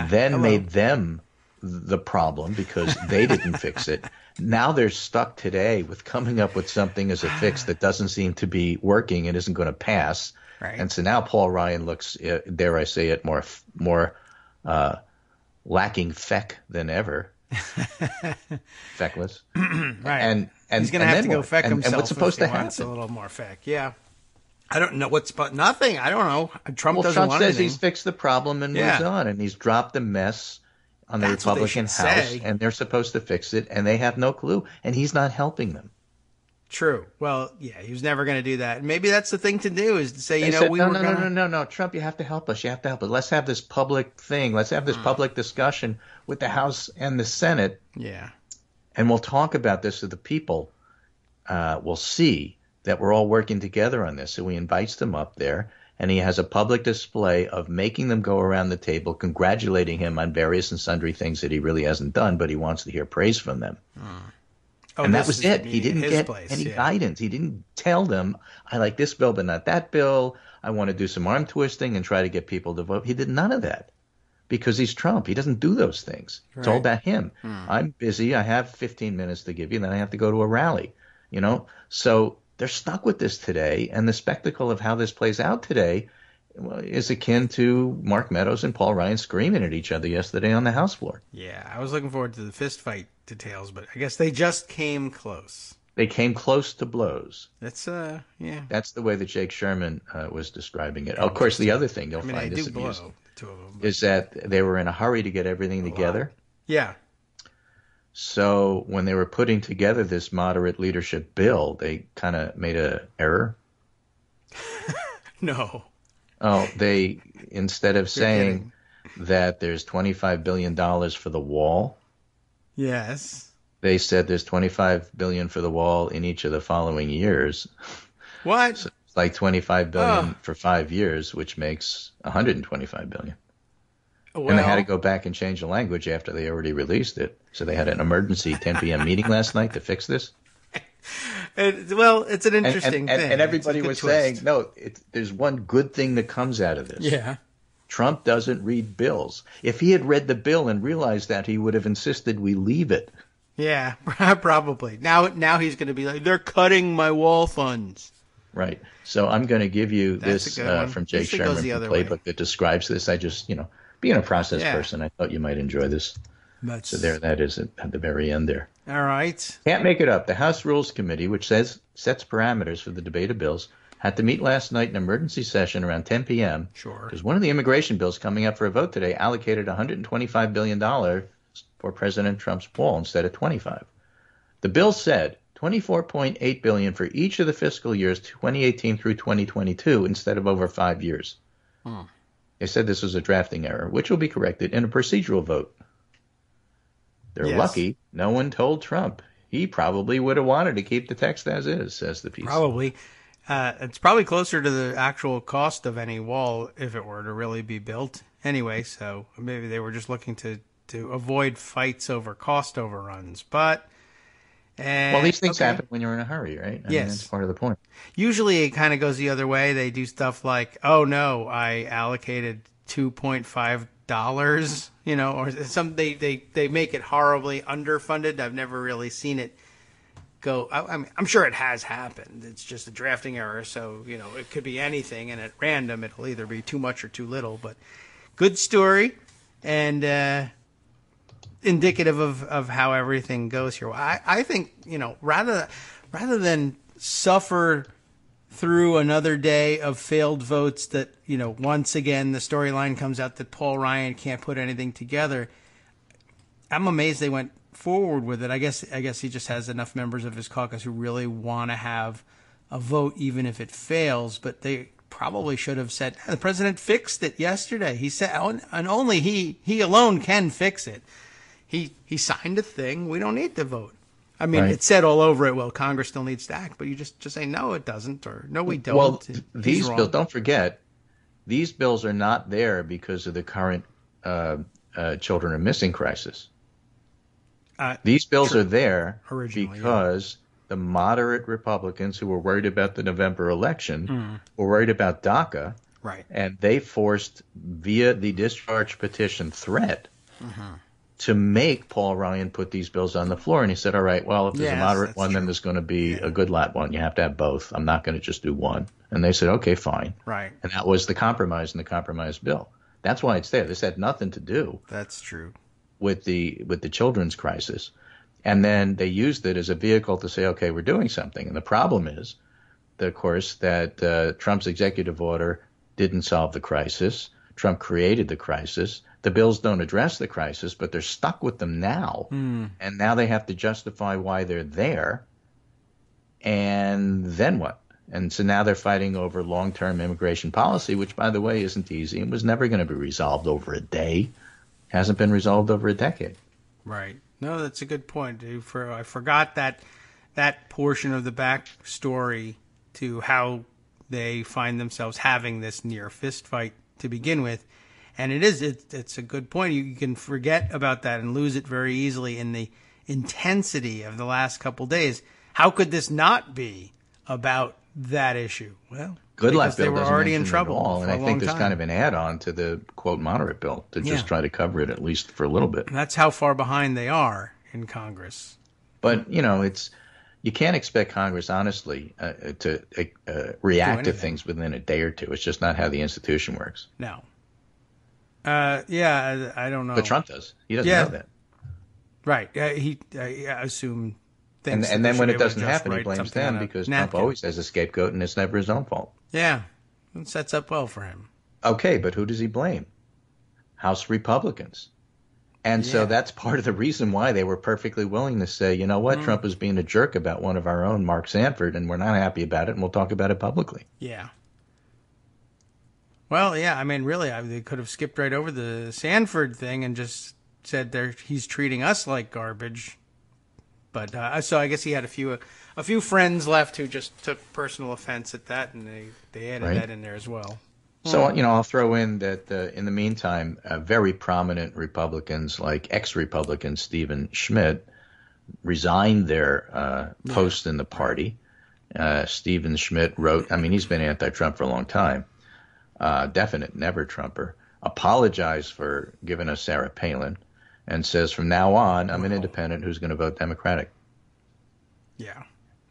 then made them the problem because they didn't fix it. Now they're stuck today with coming up with something as a fix that doesn't seem to be working and isn't going to pass. Right. And so now Paul Ryan looks, dare I say it, more lacking feck than ever. Feckless. Right. And he's going to have to go feck himself. And what's supposed to wants happen? a little more feck. Yeah. I don't know nothing. I don't know. Trump doesn't Trump want says anything. he's fixed the problem and moves on, and he's dropped the mess on the That's what they Republican should House, say. and they're supposed to fix it, and they have no clue, and he's not helping them. True. Well, yeah, he was never going to do that. And maybe that's the thing to do is to say, They you know, said, we no, were no, going to... no, no, no, Trump, you have to help us. You have to help us. Let's have this public thing. Let's have this public discussion with the House and the Senate. Yeah. And we'll talk about this so the people will see that we're all working together on this. So he invites them up there, and he has a public display of making them go around the table, congratulating him on various and sundry things that he really hasn't done, but he wants to hear praise from them. Oh, And that was it. He didn't get place, any guidance. He didn't tell them, I like this bill, but not that bill. I want to do some arm twisting and try to get people to vote. He did none of that because he's Trump. He doesn't do those things. It's all about him. I'm busy. I have 15 minutes to give you, and then I have to go to a rally, you know? So they're stuck with this today, and the spectacle of how this plays out today is akin to Mark Meadows and Paul Ryan screaming at each other yesterday on the House floor. Yeah, I was looking forward to the fist fight details, but I guess they just came close. They came close to blows. That's, yeah. That's the way that Jake Sherman was describing it. Of course, the other thing you'll find is amusing is that they were in a hurry to get everything together. Yeah. So when they were putting together this moderate leadership bill, they kind of made an error. No. Oh, they, instead of saying that there's $25 billion for the wall, yes, they said there's $25 billion for the wall in each of the following years. What? So it's like $25 billion for 5 years, which makes $125 billion. Well, And they had to go back and change the language after they already released it. So they had an emergency 10 p.m. meeting last night to fix this. Well, it's an interesting thing. And everybody was saying, no, there's one good thing that comes out of this. Yeah. Trump doesn't read bills. If he had read the bill and realized that, he would have insisted we leave it. Yeah, probably. Now he's going to be like, they're cutting my wall funds. Right. So I'm going to give you this from Jake Sherman, the playbook that describes this. I just, being a process person, I thought you might enjoy this. So there that is at the very end there. All right. Can't make it up. The House Rules Committee, which sets parameters for the debate of bills, had to meet last night in emergency session around 10 p.m. Sure. Because one of the immigration bills coming up for a vote today allocated $125 billion for President Trump's wall instead of 25. The bill said $24.8 billion for each of the fiscal years 2018 through 2022 instead of over 5 years. They said this was a drafting error, which will be corrected in a procedural vote. They're lucky no one told Trump. He probably would have wanted to keep the text as is, says the piece. Probably. It's probably closer to the actual cost of any wall if it were to really be built anyway. So maybe they were just looking to avoid fights over cost overruns. But well, these things happen when you're in a hurry, right? I mean, that's part of the point. Usually it kind of goes the other way. They do stuff like, oh no, I allocated $2.5, or some. They make it horribly underfunded. I've never really seen it go. I'm sure it has happened. It's just a drafting error, so it could be anything, and at random it'll either be too much or too little. But good story, and indicative of how everything goes here. I think rather than suffer through another day of failed votes that, once again, the storyline comes out that Paul Ryan can't put anything together. I'm amazed they went forward with it. I guess he just has enough members of his caucus who really want to have a vote, even if it fails. But they probably should have said, the president fixed it yesterday. He said, and only he alone can fix it. He signed a thing. We don't need to vote. I mean, It said all over it, well, Congress still needs to act, but you just say, no, it doesn't, or no, we don't. Well, these bills, don't forget, these bills are not there because of the current children are missing crisis. These bills are there because the moderate Republicans who were worried about the November election were worried about DACA, and they forced, via the discharge petition threat, to make Paul Ryan put these bills on the floor. And he said, all right, well, if there's a moderate one, then there's going to be a good lot one. You have to have both. I'm not going to just do one. And they said, okay, fine. Right. And that was the compromise in the compromise bill. That's why it's there. This had nothing to do That's true. with the children's crisis. And then they used it as a vehicle to say, okay, we're doing something. And the problem is, of course, that Trump's executive order didn't solve the crisis. Trump created the crisis. The bills don't address the crisis, but they're stuck with them now. And now they have to justify why they're there. And then what? And so now they're fighting over long-term immigration policy, which, by the way, isn't easy and was never going to be resolved over a day. Hasn't been resolved over a decade. Right. No, that's a good point. I forgot that portion of the backstory to how they find themselves having this near fist fight to begin with. And it's a good point. You can forget about that and lose it very easily in the intensity of the last couple days. How could this not be about that issue? Well, Good luck. they were already in trouble at all, and I think there's time. kind of an add-on to the quote moderate bill to just try to cover it at least for a little bit. And that's how far behind they are in Congress. But you can't expect Congress, honestly, to react to things within a day or two. It's just not how the institution works. No. I don't know. But Trump does. He doesn't know that. Right. I assume. And then when it doesn't happen, he blames them because Trump always has a scapegoat and it's never his own fault. Yeah. It sets up well for him. Okay, but who does he blame? House Republicans. And so that's part of the reason why they were perfectly willing to say, you know what, Trump was being a jerk about one of our own, Mark Sanford, and we're not happy about it, and we'll talk about it publicly. Yeah. Well, yeah, I mean, really, they could have skipped right over the Sanford thing and just said he's treating us like garbage. But so I guess he had a few friends left who just took personal offense at that, and they added that in there as well. So, I'll throw in that in the meantime, very prominent Republicans like ex-Republican Stephen Schmidt resigned their post in the party. Stephen Schmidt wrote, he's been anti-Trump for a long time, definite never-Trumper, apologized for giving us Sarah Palin, and says, from now on, I'm an independent who's going to vote Democratic. Yeah.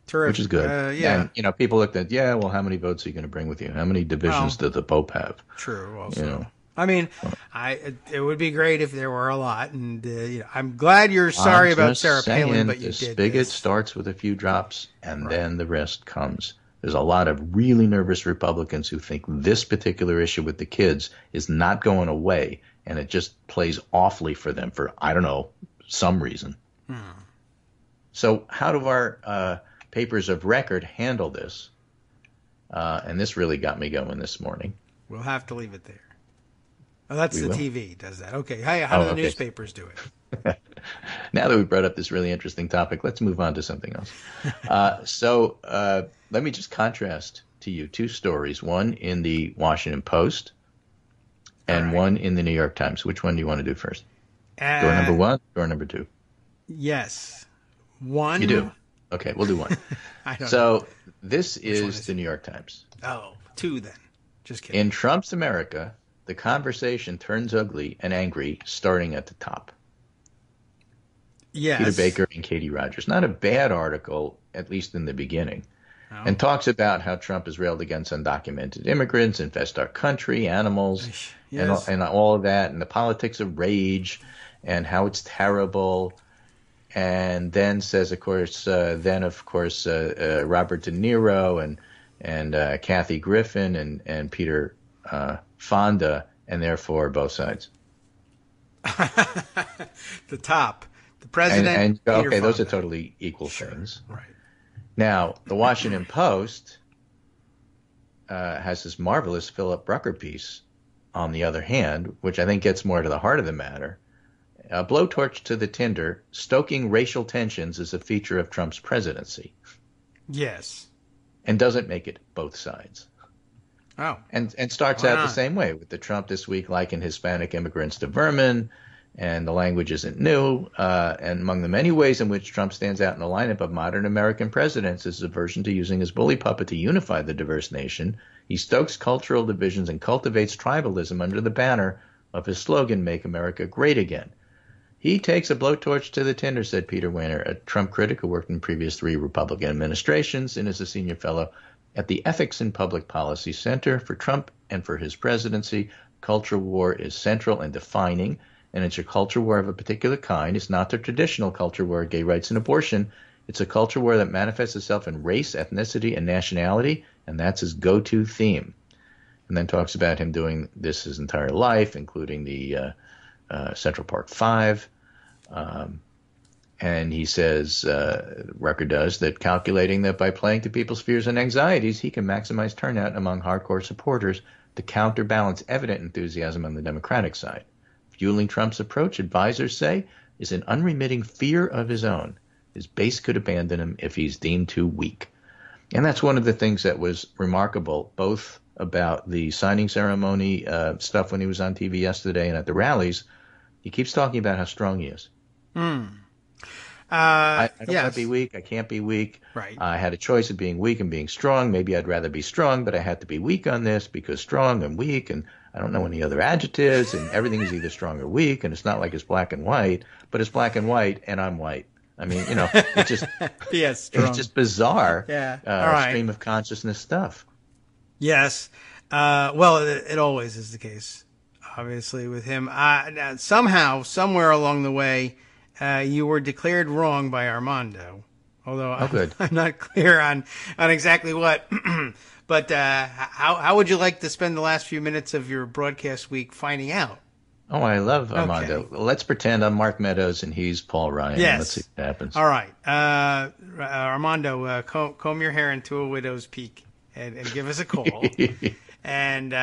Terrific. Which is good. And, people looked at, how many votes are you going to bring with you? How many divisions does the Pope have? True. Also. It would be great if there were a lot. And, I'm glad you're sorry about Sarah Palin, but you did the spigot starts with a few drops, and then the rest comes. There's a lot of really nervous Republicans who think this particular issue with the kids is not going away, and it just plays awfully for them for, I don't know, some reason. So how do our papers of record handle this? And this really got me going this morning. We'll have to leave it there. Oh, that's the TV does that. Okay. How do the newspapers do it? Now that we brought up this really interesting topic, let's move on to something else. So let me just contrast to you two stories, one in the Washington Post and one in the New York Times. Which one do you want to do first? Door number one, door number two? Yes. One? You do? Okay, we'll do one. So this is the New York Times. Oh, two then. Just kidding. In Trump's America, the conversation turns ugly and angry starting at the top. Yes. Peter Baker and Katie Rogers. Not a bad article, at least in the beginning. Oh. And talks about how Trump has railed against undocumented immigrants, infest our country, animals, and all of that, and the politics of rage, and how it's terrible. And then says, of course, Robert De Niro and Kathy Griffin and Peter Fonda, and therefore both sides. The top. The president. And those are totally equal things. Right. Now, the Washington Post has this marvelous Philip Brucker piece, on the other hand, which I think gets more to the heart of the matter. A blowtorch to the tinder, stoking racial tensions is a feature of Trump's presidency. Yes. And doesn't make it both sides. Oh. And starts out the same way, with the Trump this week liking Hispanic immigrants to vermin, and the language isn't new. And among the many ways in which Trump stands out in the lineup of modern American presidents is his aversion to using his bully puppet to unify the diverse nation. He stokes cultural divisions and cultivates tribalism under the banner of his slogan, Make America Great Again. He takes a blowtorch to the tinder, said Peter Weiner, a Trump critic who worked in previous 3 Republican administrations and is a senior fellow at the Ethics in Public Policy Center for Trump and for his presidency. culture war is central and defining, and it's a culture war of a particular kind. It's not the traditional culture war of gay rights and abortion. It's a culture war that manifests itself in race, ethnicity, and nationality, and that's his go-to theme. And then talks about him doing this his entire life, including the Central Park Five. And he says, record does, that calculating that by playing to people's fears and anxieties, he can maximize turnout among hardcore supporters to counterbalance evident enthusiasm on the Democratic side. Fueling Trump's approach, advisors say, is an unremitting fear of his own. His base could abandon him if he's deemed too weak. And that's one of the things that was remarkable, both about the signing ceremony stuff when he was on TV yesterday and at the rallies. He keeps talking about how strong he is. I don't want to be weak. I can't be weak. Right. I had a choice of being weak and being strong. Maybe I'd rather be strong, but I had to be weak on this because strong and weak, and I don't know any other adjectives, and everything is either strong or weak, and it's not like it's black and white, but it's black and white, and I'm white. I mean, it's just yes, it's just bizarre stream of consciousness stuff. Yes. Well, it always is the case, obviously, with him. Somehow, somewhere along the way, you were declared wrong by Armando, although I'm not clear on exactly what. But how would you like to spend the last few minutes of your broadcast week finding out? Oh, I love Armando. Okay. Let's pretend I'm Mark Meadows and he's Paul Ryan. Yes. Let's see what happens. All right. Armando, comb your hair into a widow's peak and give us a call. And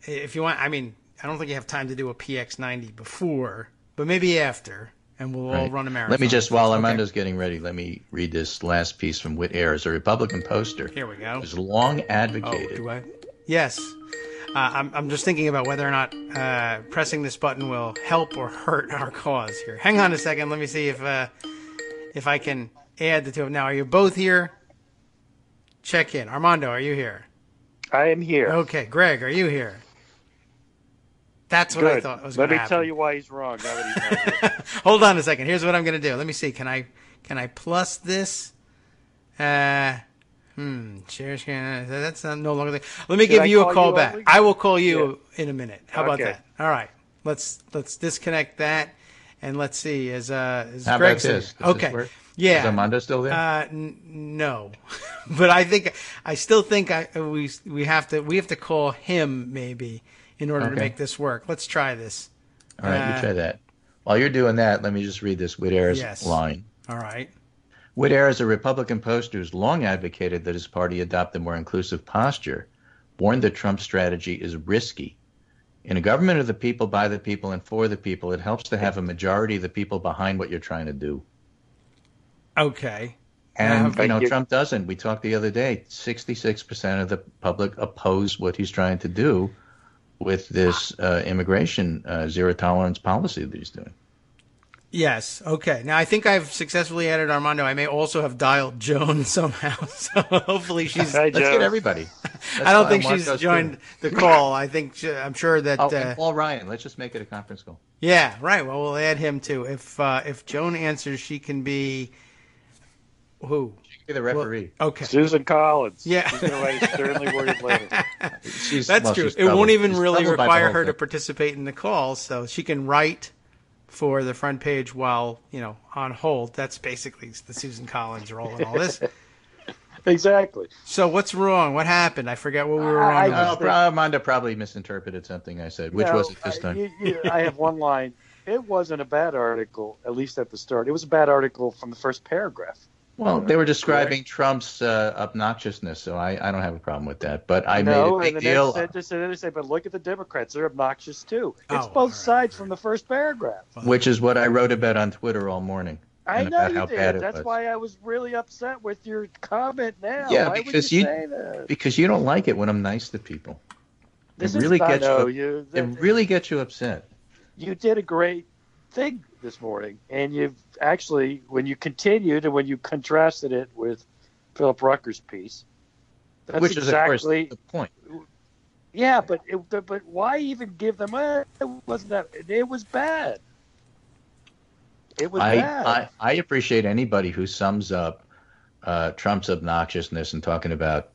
if you want, I mean, I don't think you have time to do a PX90 before, but maybe after. And we'll all run a marathon. Let me just, while Armando's getting ready, let me read this last piece from Whit Ayers, a Republican poster. Here we go. Who's long advocated. Oh, do I? Yes. I'm just thinking about whether or not pressing this button will help or hurt our cause here. Hang on a second. Let me see if I can add the two. Now, are you both here? Check in. Armando, are you here? I am here. Okay. Greg, are you here? That's what Good. I thought was going to happen. Let me tell you why he's wrong. Now that he's not here. Hold on a second. Here's what I'm going to do. Let me see. Can I plus this? Share screen. That's no longer there. Let me give you a call back. I will call you in a minute. How about that? All right. Let's disconnect that and let's see. Is How Greg about this? Okay. Yeah. Is Armando still there? No, but I still think we have to call him maybe in order to make this work. Let's try this. All right, you try that. While you're doing that, let me just read this Whit Ayers line. All right. Whit Ayers, a Republican poster who's long advocated that his party adopt a more inclusive posture, warned that Trump's strategy is risky. In a government of the people, by the people, and for the people, it helps to have a majority of the people behind what you're trying to do. Okay. And, Trump doesn't. We talked the other day, 66% of the public oppose what he's trying to do with this immigration zero-tolerance policy that he's doing. Yes. Okay. Now, I think I've successfully added Armando. I may also have dialed Joan somehow. So hopefully she's... Let's get everybody. I don't think she's joined the call. I'm sure that... and Paul Ryan. Let's just make it a conference call. Yeah, right. Well, we'll add him too. If Joan answers, she can be... Who? She can be the referee. Well, okay. Susan Collins. Yeah. She's going to write a sternly worded letter. That's true. It won't even really require her to participate in the call, so she can write for the front page while, on hold. That's basically the Susan Collins role in all this. Exactly. So what's wrong? What happened? I forget what we were wrong about. Armando probably misinterpreted something I said. Which was it this time? I have one line. It wasn't a bad article, at least at the start. It was a bad article from the first paragraph. Well, they were describing Trump's obnoxiousness, so I don't have a problem with that. But I made a big deal. They say, but look at the Democrats. They're obnoxious, too. It's both sides from the first paragraph. Which is what I wrote about on Twitter all morning. I know you did. That's why I was really upset with your comment now. Yeah, why because would you say that? Because you don't like it when I'm nice to people. It really gets you upset. You did a great thing this morning, and you've actually, when you continued and when you contrasted it with Philip Rucker's piece, that's which is exactly the point. Yeah, but why even give them? It wasn't that. It was bad. It was bad. I appreciate anybody who sums up Trump's obnoxiousness and talking about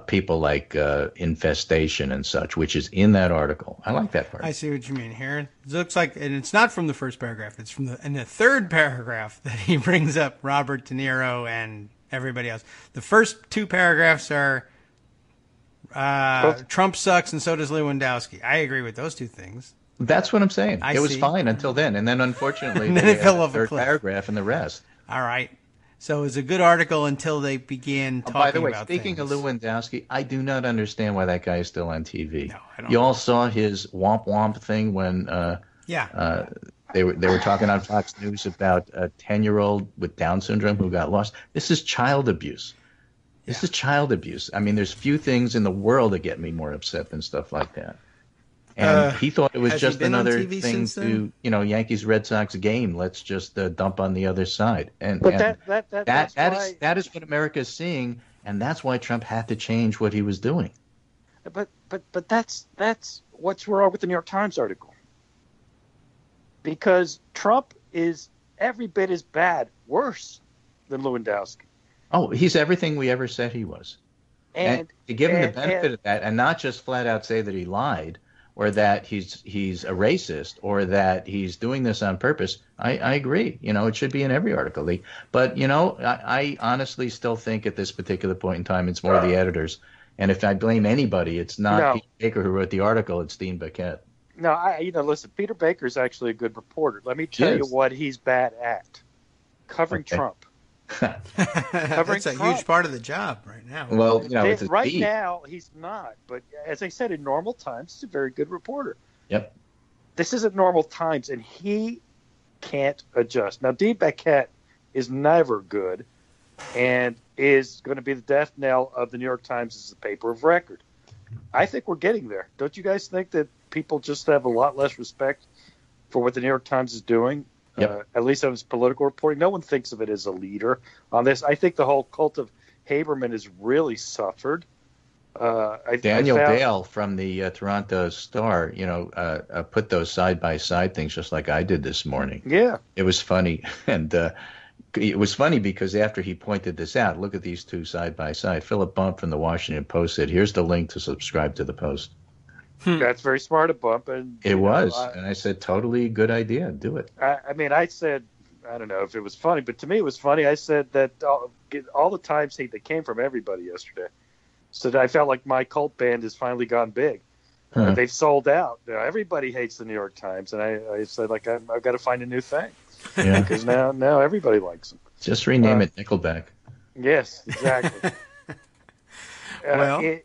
people like infestation and such, which is in that article. I like that part. I see what you mean here. It looks like, and it's not from the first paragraph. It's from in the third paragraph that he brings up Robert De Niro and everybody else. The first two paragraphs are Trump sucks and so does Lewandowski. I agree with those two things. That's what I'm saying. It was fine until then, and then unfortunately, and then it fell off a cliff. Third paragraph and the rest. All right. So it was a good article until they began talking about By the way, speaking things. of Lewandowski, I do not understand why that guy is still on TV. No, I don't. You all saw his womp womp thing when they were talking on Fox News about a 10-year-old with Down syndrome who got lost. This is child abuse. This is child abuse. I mean, there's few things in the world that get me more upset than stuff like that. And he thought it was just another thing to, Yankees Red Sox game. Let's just dump on the other side. That is what America is seeing, and that's why Trump had to change what he was doing. But that's what's wrong with the New York Times article. Because Trump is every bit as bad, worse than Lewandowski. Oh, he's everything we ever said he was. And to give him the benefit of that, and not just flat out say that he lied, or that he's a racist, or that he's doing this on purpose, I agree. It should be in every article. But, I honestly still think at this particular point in time it's more the editors. And if I blame anybody, it's not Peter Baker who wrote the article, it's Dean Baquette. No, listen, Peter Baker's actually a good reporter. Let me tell you what he's bad at. Covering Trump. That's a huge part of the job right now. Well, it's right now he's not, but as I said, in normal times, he's a very good reporter. Yep. This isn't normal times, and he can't adjust. Now, Dean Baquette is never good, and is going to be the death knell of the New York Times as the paper of record. I think we're getting there. Don't you guys think that people just have a lot less respect for what the New York Times is doing? Yep. At least of his political reporting. No one thinks of it as a leader on this. I think the whole cult of Haberman has really suffered. Daniel Dale from the Toronto Star, put those side-by-side things just like I did this morning. Yeah. It was funny. And it was funny because after he pointed this out, look at these two side-by-side. Philip Bump from the Washington Post said, here's the link to subscribe to the Post. That's very smart of Bump. And it was. And I said, totally good idea. Do it. I said, I don't know if it was funny, but to me it was funny. I said that all the Times hate that came from everybody yesterday. So I felt like my cult band has finally gone big. They've sold out. Everybody hates the New York Times. And I said, I've got to find a new thing. Yeah. Because now everybody likes them. Just rename it Nickelback. Yes, exactly. Well, and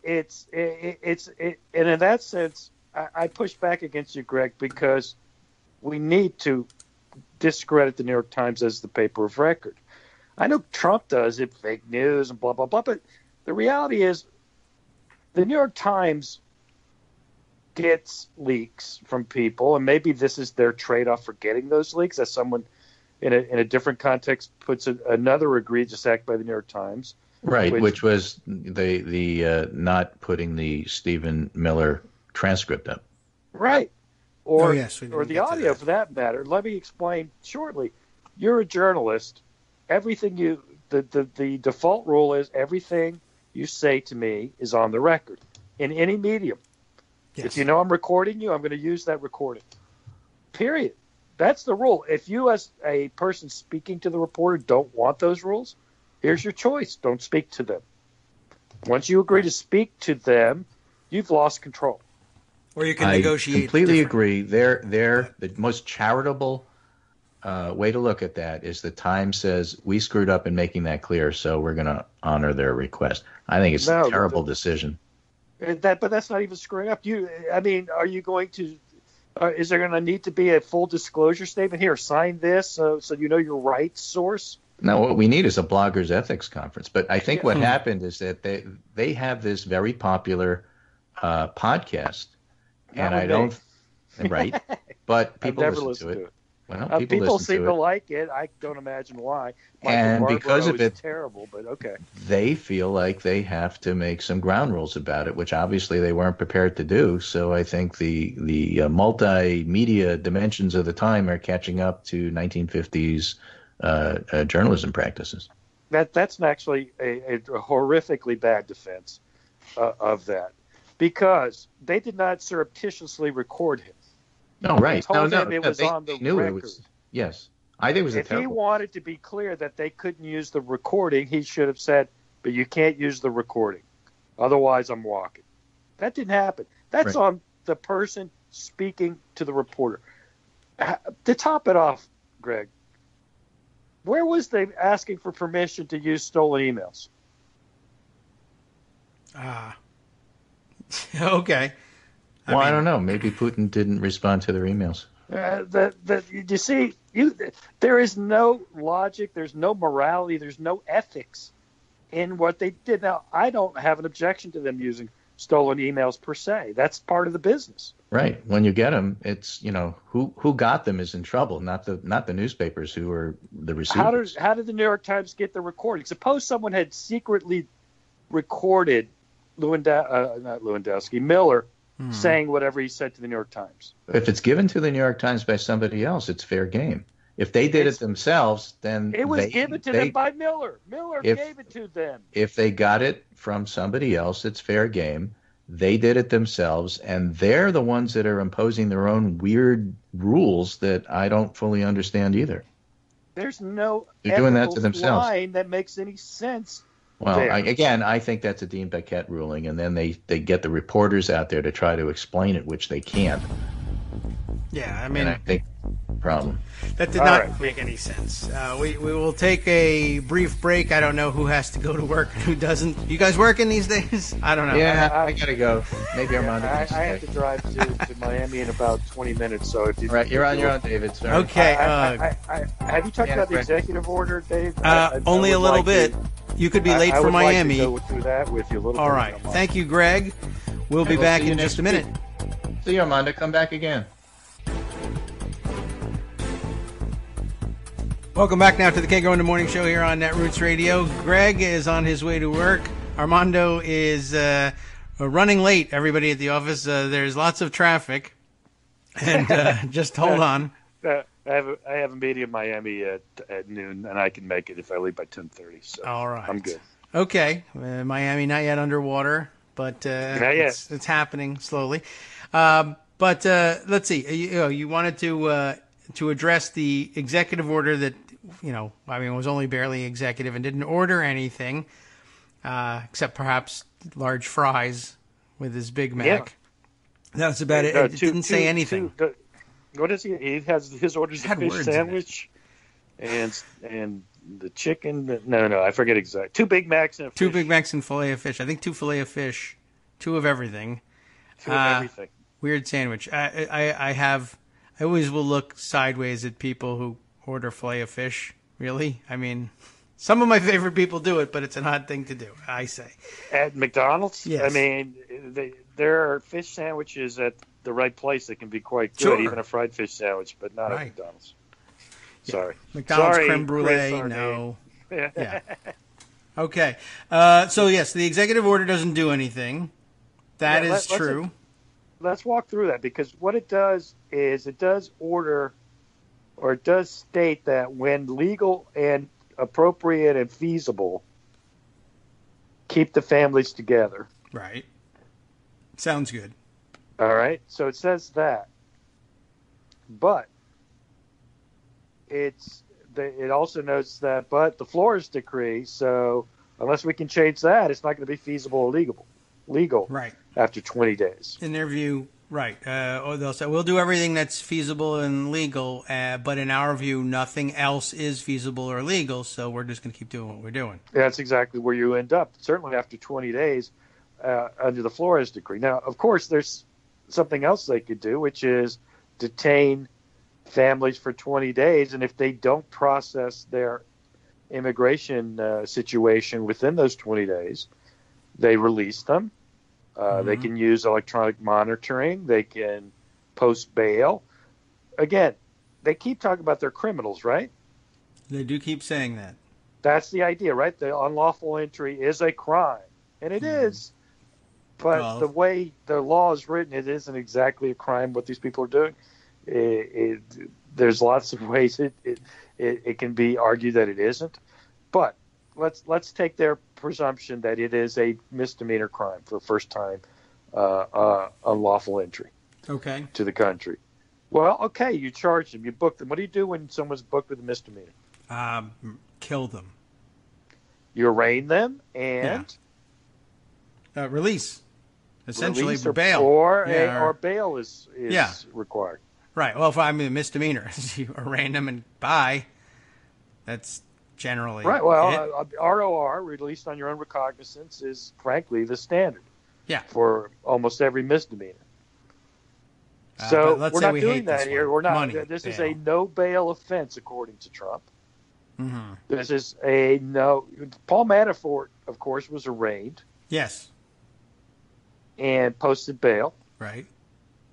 in that sense, I push back against you, Greg, because we need to discredit the New York Times as the paper of record. I know Trump does it, fake news and blah, blah, blah, but the reality is the New York Times gets leaks from people, and maybe this is their trade-off for getting those leaks, as someone in a different context puts another egregious act by the New York Times. Right, which was the not putting the Stephen Miller transcript up. Right. Or or the audio for that matter. Let me explain shortly. You're a journalist. Everything the default rule is everything you say to me is on the record in any medium. Yes. If you know I'm recording you, I'm going to use that recording. Period. That's the rule. If you as a person speaking to the reporter don't want those rules, here's your choice. Don't speak to them. Once you agree to speak to them, you've lost control. Or you can negotiate. I completely agree. They're the most charitable way to look at that is the Times says we screwed up in making that clear, so we're going to honor their request. I think it's a terrible decision. But that's not even screwing up. Are you going to? Is there going to need to be a full disclosure statement here? Sign this so you know your rights source. No, what we need is a bloggers ethics conference. But I think what happened is that they have this very popular podcast, and I don't right, but people listen to it. Well, people seem to like it. I don't imagine why. And because of it, terrible, but okay. They feel like they have to make some ground rules about it, which obviously they weren't prepared to do. So I think the multimedia dimensions of the time are catching up to 1950s journalism practices. That's actually a horrifically bad defense. of that because they did not surreptitiously record him. No, right. They told no, him it was they on the knew record. It was, yes. I think it was a If he terrible. wanted to be clear that they couldn't use the recording, he should have said, but you can't use the recording. Otherwise, I'm walking. That didn't happen. That's Right. on the person speaking to the reporter. To top it off, Greg, where was they asking for permission to use stolen emails? Okay. I don't know. Maybe Putin didn't respond to their emails. You see, there is no logic, there's no morality, there's no ethics in what they did. Now, I don't have an objection to them using stolen emails per se. That's part of the business. Right. When you get them, it's who got them is in trouble, not the newspapers who are the receivers. How did the New York Times get the recording? Suppose someone had secretly recorded Miller saying whatever he said to the New York Times. If it's given to the New York Times by somebody else, it's fair game. If they did it themselves, then it was given to them by Miller. Miller gave it to them. If they got it from somebody else, it's fair game. They did it themselves, and they're the ones that are imposing their own weird rules that I don't fully understand either. There's no They're doing that to themselves. line that makes any sense. Well, I think that's a Dean Beckett ruling, and then they get the reporters out there to try to explain it, which they can't. Yeah, I mean, and I think problem. That did not make any sense. We will take a brief break. I don't know who has to go to work and who doesn't. You guys working these days? I don't know. Yeah, I gotta go. Maybe Armando. I have to drive to Miami in about 20 minutes. So if you you're on your own, David. Sorry. Okay. Have you talked about the executive order, Dave? Only a little bit. You could be late for Miami. I would like to go through that with you a little bit. All right. Thank you, Greg. We'll be back in just a minute. See you, Armando. Come back again. Welcome back now to the Kagro in the Morning Show here on Netroots Radio. Greg is on his way to work. Armando is running late, everybody at the office. There's lots of traffic. And just hold on. I have a meeting in Miami at noon, and I can make it if I leave by 10:30. So all right. I'm good. Okay. Miami, not yet underwater, but it's happening slowly. But let's see. You wanted to address the executive order that, was only barely executive and didn't order anything, except perhaps large fries with his Big Mac. Yeah. That's about it. It didn't say anything. What is he? He has his orders: a fish sandwich and the chicken. No, I forget exactly. 2 Big Macs and a fish. 2 Big Macs and fillet of fish. I think 2 fillet of fish, 2 of everything. 2 of everything. Weird sandwich. I always will look sideways at people who order fillet of fish. Really? I mean, some of my favorite people do it, but it's an odd thing to do, I say. At McDonald's? Yes. I mean, there are fish sandwiches at the right place that can be quite good, sure. Even a fried fish sandwich, but not at McDonald's. Yeah. Sorry. McDonald's Sorry, creme brulee, Chris, no. Yeah. Okay. So, yes, the executive order doesn't do anything. That is true. Let's walk through that, because what it does is it does order, or it does state that when legal and appropriate and feasible, keep the families together. Right. Sounds good. All right. So it says that, but it also notes that, but the Flores decree. So unless we can change that, it's not going to be feasible or legal. Right. After 20 days. In their view, right. Or they'll say, we'll do everything that's feasible and legal, but in our view, nothing else is feasible or legal, so we're just going to keep doing what we're doing. That's exactly where you end up, certainly after 20 days under the Flores decree. Now, of course, there's something else they could do, which is detain families for 20 days, and if they don't process their immigration situation within those 20 days, they release them. They can use electronic monitoring. They can post bail. Again, they keep talking about their criminals, right? They do keep saying that. That's the idea, right? The unlawful entry is a crime, and it is. But the way the law is written, it isn't exactly a crime what these people are doing. There's lots of ways it can be argued that it isn't. But let's take their presumption that it is a misdemeanor crime for first-time unlawful entry Okay. to the country. Well, okay, you charge them, you book them. What do you do when someone's booked with a misdemeanor? Kill them. You arraign them and Release. Essentially, release or bail. or bail is required. Right. Well, if I'm a misdemeanor, you arraign them and bye. That's generally right. Well, ROR, released on your own recognizance, is frankly the standard. Yeah. For almost every misdemeanor. So we're not doing that here. We're not. This is a no bail offense, according to Trump. Mm-hmm. This is a no. Paul Manafort, of course, was arraigned. Yes. And posted bail. Right.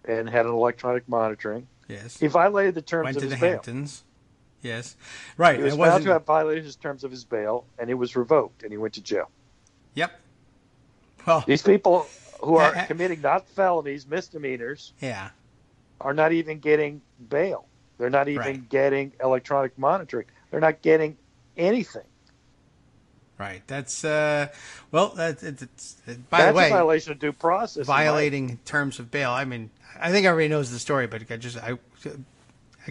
And had an electronic monitoring. Yes. He violated the terms Went of to his the bail. Hamptons. Yes. Right. He was found to have violated his terms of his bail, and it was revoked, and he went to jail. Yep. Well, these people who are committing not felonies, misdemeanors, are not even getting bail. They're not even getting electronic monitoring. They're not getting anything. Right. That's that's a violation of due process. Violating terms of bail. I mean, I think everybody knows the story, but I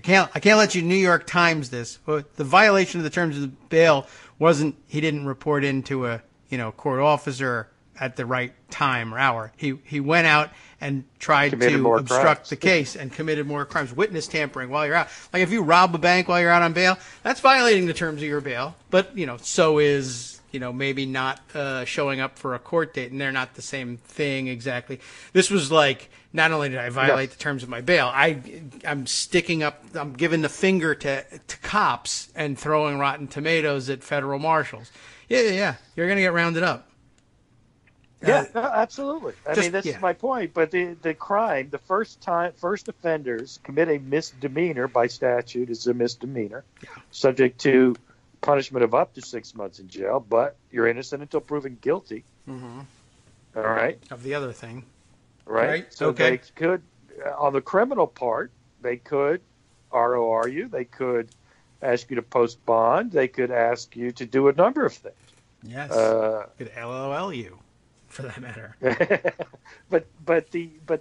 can't let you New York Times this. The violation of the terms of bail wasn't he didn't report into a court officer at the right time or hour. He went out and tried to obstruct the case and committed more crimes. Witness tampering while you're out. Like if you rob a bank while you're out on bail, that's violating the terms of your bail. But so is maybe not showing up for a court date, and they're not the same thing exactly. This was like, not only did I violate the terms of my bail, I'm giving the finger to cops and throwing rotten tomatoes at federal marshals. Yeah, you're gonna get rounded up. Yeah, absolutely. I mean, this is my point. But the crime, the first offenders commit a misdemeanor by statute is a misdemeanor, subject to punishment of up to 6 months in jail. But you're innocent until proven guilty. Mm-hmm. All right. Of the other thing. Right. So they could, on the criminal part, they could ROR you. They could ask you to post bond. They could ask you to do a number of things. Yes. Could LOL you, for that matter. but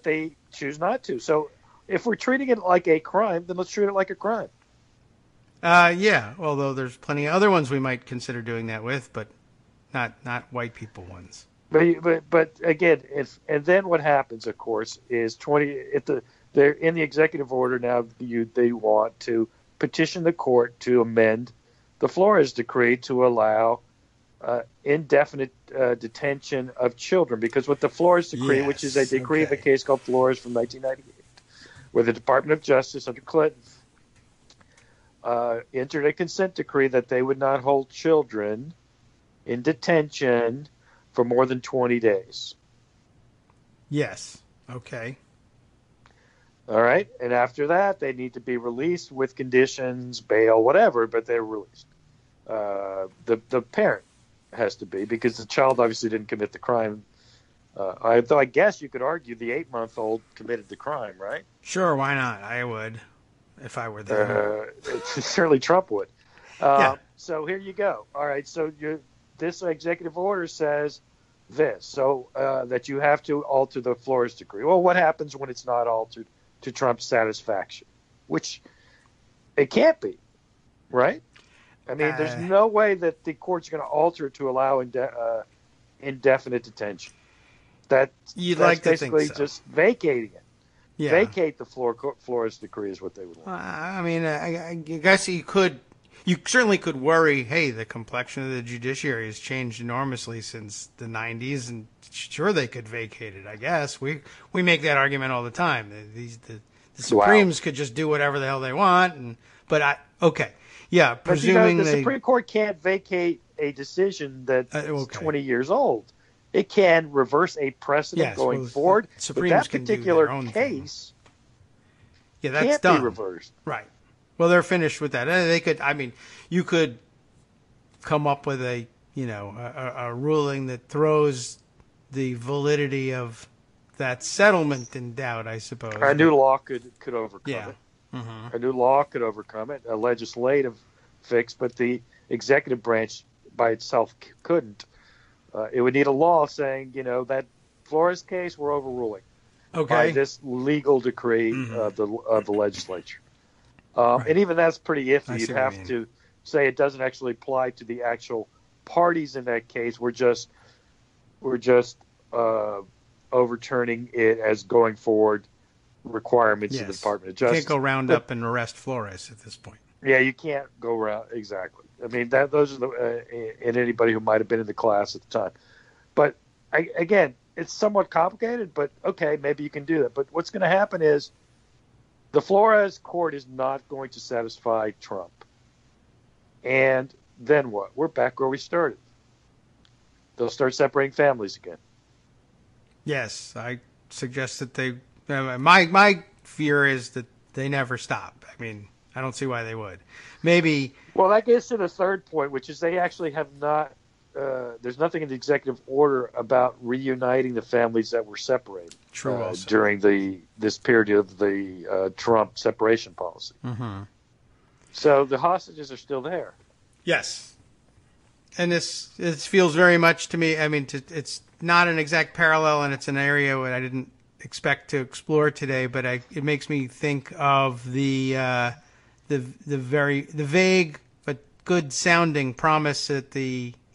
they choose not to. So if we're treating it like a crime, then let's treat it like a crime. Yeah. Although there's plenty of other ones we might consider doing that with, but not white people ones. But again, and then what happens, of course, is they're in the executive order now. They want to petition the court to amend the Flores decree to allow indefinite detention of children, because with the Flores decree, which is a decree of a case called Flores from 1998, where the Department of Justice under Clinton entered a consent decree that they would not hold children in detention for more than 20 days. Yes. Okay. All right. And after that, they need to be released with conditions, bail, whatever, but they're released. The parent has to be, because the child obviously didn't commit the crime. Though I guess you could argue the 8-month-old committed the crime, right? Sure, why not? I would, if I were there. Certainly Trump would. So here you go. All right, so this executive order says this, so that you have to alter the Flores decree. Well, what happens when it's not altered to Trump's satisfaction? Which it can't be, right? I mean, there's no way that the court's going to alter it to allow indefinite detention. That's basically just vacating it. Yeah. Vacate the Flores decree is what they would want. I mean, I guess you certainly could worry, hey, the complexion of the judiciary has changed enormously since the 90s, and sure, they could vacate it, I guess. We make that argument all the time. The Supremes could just do whatever the hell they want, yeah, presuming the Supreme Court can't vacate a decision that's 20 years old. It can reverse a precedent going forward. But that particular case can't be reversed. Right. Well, they're finished with that. They could. I mean, you could come up with a ruling that throws the validity of that settlement in doubt, I suppose. A new law could overcome it. Mm-hmm. A new law could overcome it. A legislative fix, but the executive branch by itself couldn't. It would need a law saying, that Flores case we're overruling by this legal decree of the legislature. And even that's pretty iffy. You'd have to say it doesn't actually apply to the actual parties in that case. We're just overturning it as going forward requirements of the Department of Justice. You can't go round up and arrest Flores at this point. Yeah, you can't go around. Exactly. I mean, those are and anybody who might have been in the class at the time. But again, it's somewhat complicated, but okay, maybe you can do that. But what's going to happen is the Flores court is not going to satisfy Trump. And then what? We're back where we started. They'll start separating families again. Yes, I suggest that they. My fear is that they never stop. I mean, I don't see why they would. Maybe. Well, that gets to the third point, which is they actually have not. There's nothing in the executive order about reuniting the families that were separated. True. During this period of the Trump separation policy. Mm-hmm. So the hostages are still there. Yes. And this feels very much to me. I mean, it's not an exact parallel, and it's an area that I didn't expect to explore today. But it makes me think of the vague but good sounding promise that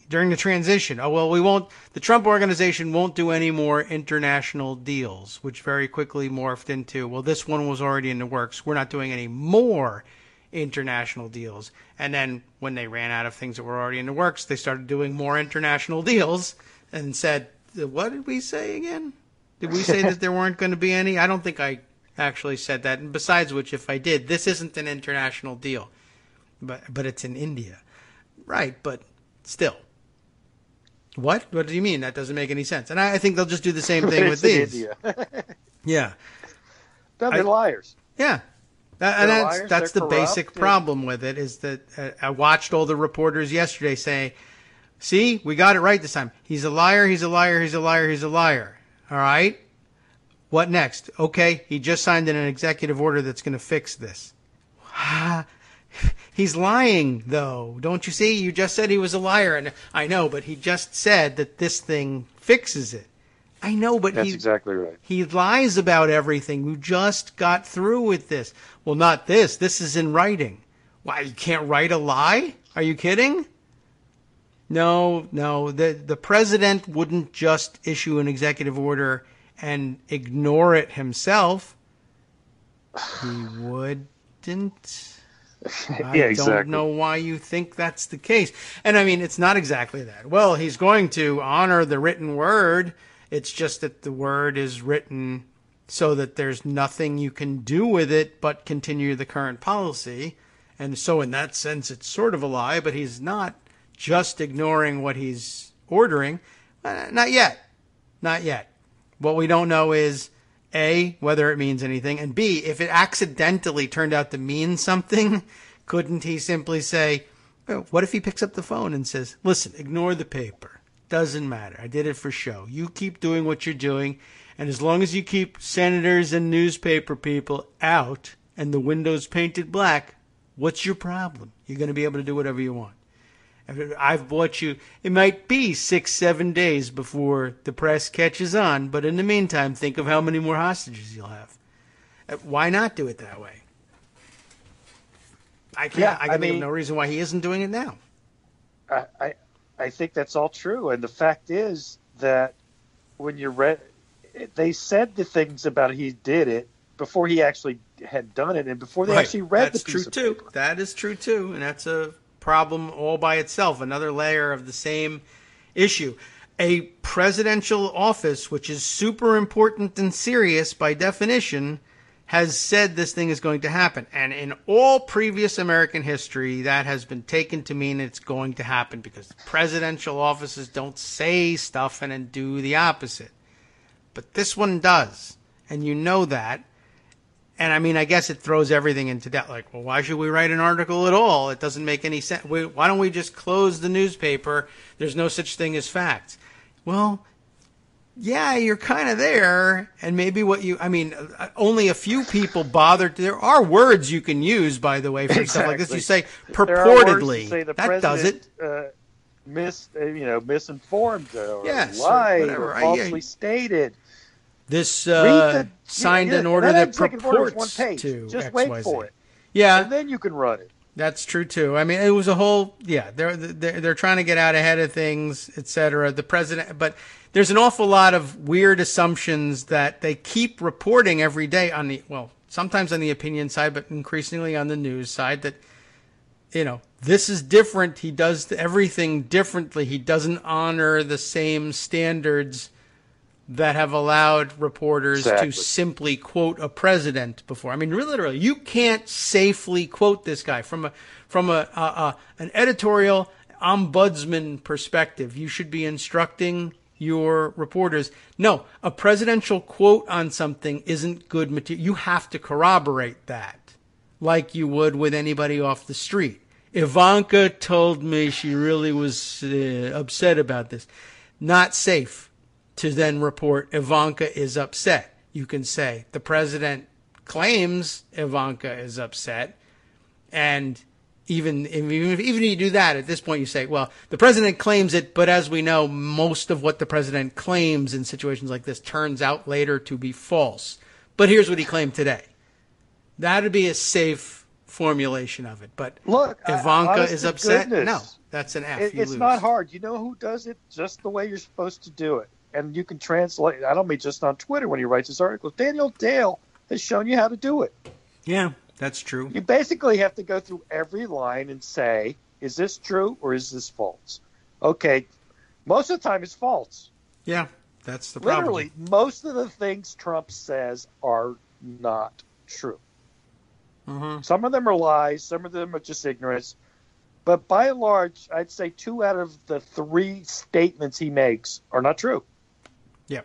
during the transition. Oh well, the Trump organization won't do any more international deals, which very quickly morphed into, well, this one was already in the works. We're not doing any more international deals. And then when they ran out of things that were already in the works, they started doing more international deals and said, what did we say again? Did we say that there weren't going to be any? I don't think I actually said that. And besides which, if I did, this isn't an international deal, but it's in India. Right, but still. What? What do you mean? That doesn't make any sense. And I think they'll just do the same thing with these. India. Yeah. They're liars. Yeah. That's the basic problem with it, is that I watched all the reporters yesterday say, see, we got it right this time. He's a liar, he's a liar, he's a liar, he's a liar. All right? What next? Okay, he just signed an executive order that's going to fix this. He's lying, though. Don't you see? You just said he was a liar. And I know, but he just said that this thing fixes it. I know, but that's exactly right. He lies about everything. We just got through with this. Well, not this. This is in writing. Why, you can't write a lie? Are you kidding? No. The president wouldn't just issue an executive order and ignore it himself. He wouldn't. I don't know why you think that's the case. And I mean, it's not exactly that. Well, he's going to honor the written word. It's just that the word is written so that there's nothing you can do with it but continue the current policy. And so in that sense, it's sort of a lie, but he's not just ignoring what he's ordering. Not yet. Not yet. What we don't know is, A, whether it means anything, and B, if it accidentally turned out to mean something, couldn't he simply say, what if he picks up the phone and says, listen, ignore the paper. Doesn't matter. I did it for show. You keep doing what you're doing, and as long as you keep senators and newspaper people out and the windows painted black, what's your problem? You're going to be able to do whatever you want. I've bought you. It might be 6-7 days before the press catches on, but in the meantime, think of how many more hostages you'll have. Why not do it that way? I think of no reason why he isn't doing it now. I think that's all true, and the fact is that when you read, they said the things about he did it before he actually had done it, and before they actually read the piece of paper. That is true too, and that's a problem all by itself. Another layer of the same issue. A presidential office, which is super important and serious by definition, has said this thing is going to happen. And in all previous American history, that has been taken to mean it's going to happen because presidential offices don't say stuff and then do the opposite. But this one does. And you know that. And I mean, I guess it throws everything into doubt. Like, well, why should we write an article at all? It doesn't make any sense. Why don't we just close the newspaper? There's no such thing as facts. Well, yeah, you're kind of there. And maybe only a few people bothered. There are words you can use, by the way, for stuff like this. You say purportedly. Say that does it. misinformed or Yes, or lied whatever. or falsely stated. This signed an order and that executive order is purports one page. to Just XYZ. wait for it. Yeah, And then you can run it. that's true too. I mean, it was a whole they're trying to get out ahead of things, etc. The president, but there's an awful lot of weird assumptions that they keep reporting every day on sometimes on the opinion side, but increasingly on the news side that this is different. He does everything differently. He doesn't honor the same standards that have allowed reporters to simply quote a president before. I mean, literally, you can't safely quote this guy from an editorial ombudsman perspective. You should be instructing your reporters. No, a presidential quote on something isn't good material. You have to corroborate that like you would with anybody off the street. Ivanka told me she really was upset about this. Not safe to then report Ivanka is upset. You can say the president claims Ivanka is upset, and even if you do that, at this point you say, well, the president claims it, but as we know, most of what the president claims in situations like this turns out later to be false. But here's what he claimed today. That would be a safe formulation of it. But look, Ivanka is upset? Goodness, no, that's an F. It's lose. not hard. You know who does it just the way you're supposed to do it. And you can translate. I don't mean just on Twitter when he writes his articles. Daniel Dale has shown you how to do it. Yeah, that's true. You basically have to go through every line and say, is this true or is this false? Okay, most of the time it's false. Yeah, that's the problem. Literally, most of the things Trump says are not true. Mm-hmm. Some of them are lies. Some of them are just ignorance. But by and large, I'd say 2 out of the 3 statements he makes are not true. Yeah.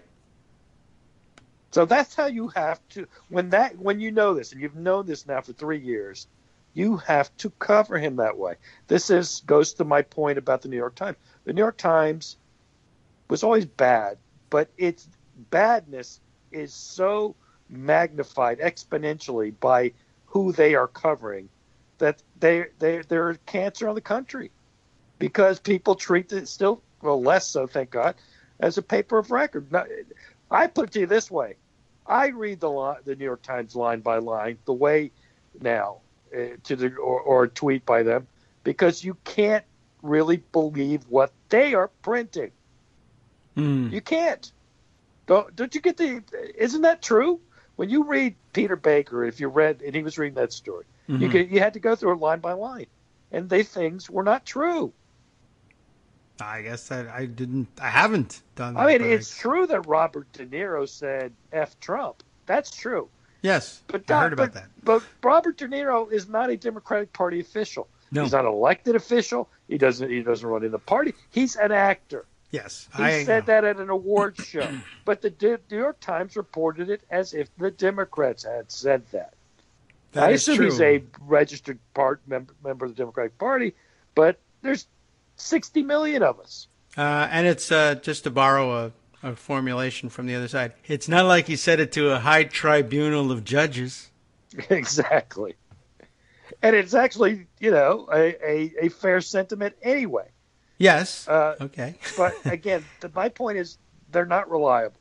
So that's how you have to, when you know this, and you've known this now for 3 years, you have to cover him that way. This goes to my point about the New York Times. The New York Times was always bad, but its badness is so magnified exponentially by who they are covering that they're a cancer on the country, because people treat it still, well, less so, thank God, as a paper of record. Now, I put it to you this way. I read the New York Times line by line the way now or tweet by them, because you can't really believe what they are printing. You can't. Don't you get isn't that true? When you read Peter Baker, if you read, and he was reading that story, you had to go through it line by line, and things were not true. I guess that I haven't done that. I mean, it's true that Robert De Niro said F Trump. That's true. Yes, I heard about that. But Robert De Niro is not a Democratic Party official. No. He's not an elected official. He doesn't run in the party. He's an actor. Yes. He said that at an awards show. But the New York Times reported it as if the Democrats had said that. I assume he's a registered member of the Democratic Party, but there's 60 million of us. And it's just to borrow a formulation from the other side. It's not like he said it to a high tribunal of judges. Exactly. And it's actually, a fair sentiment anyway. Yes. Okay. But again, my point is they're not reliable.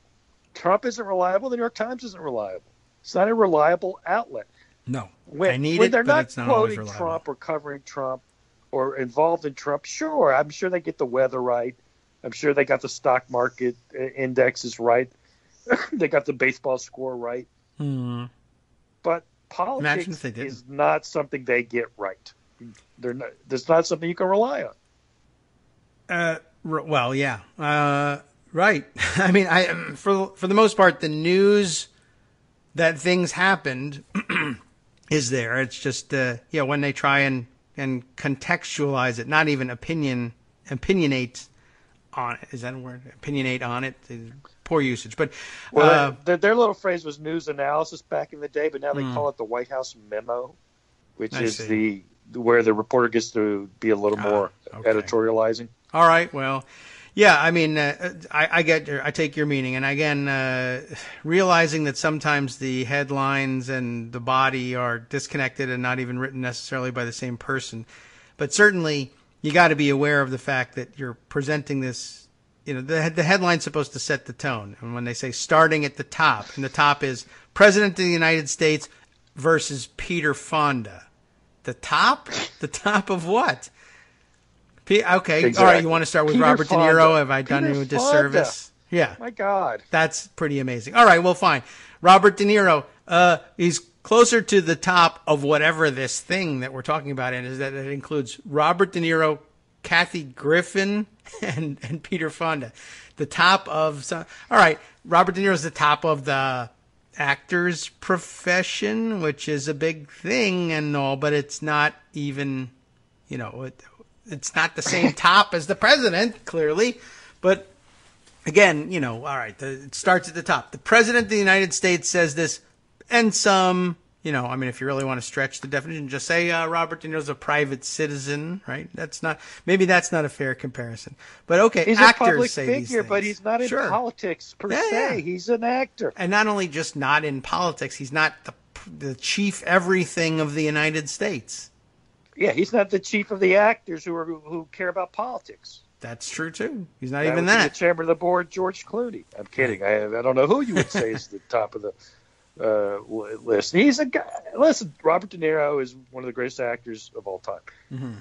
Trump isn't reliable. The New York Times isn't reliable. It's not a reliable outlet. No. When they're not quoting Trump or covering Trump or involved in Trump, sure, I'm sure they get the weather right. I'm sure they got the stock market indexes right. They got the baseball score right. But politics is not something they get right. That's not something you can rely on. Well, yeah. Right. I mean, for the most part, the news that things happened is there. It's just, when they try and contextualize it, not even opinionate on it. Is that a word? Opinionate on it? Poor usage. But their little phrase was news analysis back in the day, but now they call it the White House memo, which is where the reporter gets to be a little more editorializing. All right. Well, yeah. I mean, I take your meaning, and again, realizing that sometimes the headlines and the body are disconnected and not even written necessarily by the same person, but certainly you got to be aware of the fact that you're presenting this. The headline's supposed to set the tone. And when they say starting at the top, and the top is President of the United States versus Peter Fonda. The top? The top of what? Okay, exactly. All right, you want to start with Peter Robert Fonda. De Niro? Have I done Peter you a disservice? Fonda. Yeah. My God. That's pretty amazing. All right, well, fine. Robert De Niro, he's closer to the top of whatever this thing that we're talking about is that it includes Robert De Niro, Kathy Griffin, and Peter Fonda. The top of all right, Robert De Niro's the top of the actor's profession, which is a big thing and all, but it's not even, it's not the same top as the president, clearly. But again, all right, it starts at the top. The president of the United States says this, and some, if you really want to stretch the definition, just say Robert De Niro's a private citizen, right? Maybe that's not a fair comparison. But okay, he's actors a public say figure, these things. but he's not in politics per se. Yeah. He's an actor. And not only just not in politics, he's not the chief everything of the United States. Yeah, he's not the chief of the actors who care about politics. That's true, too. He's not That even would be that. the chairman of the board, George Clooney. I'm kidding. I don't know who you would say is the top of the list. He's a guy. Listen, Robert De Niro is one of the greatest actors of all time. Mm-hmm.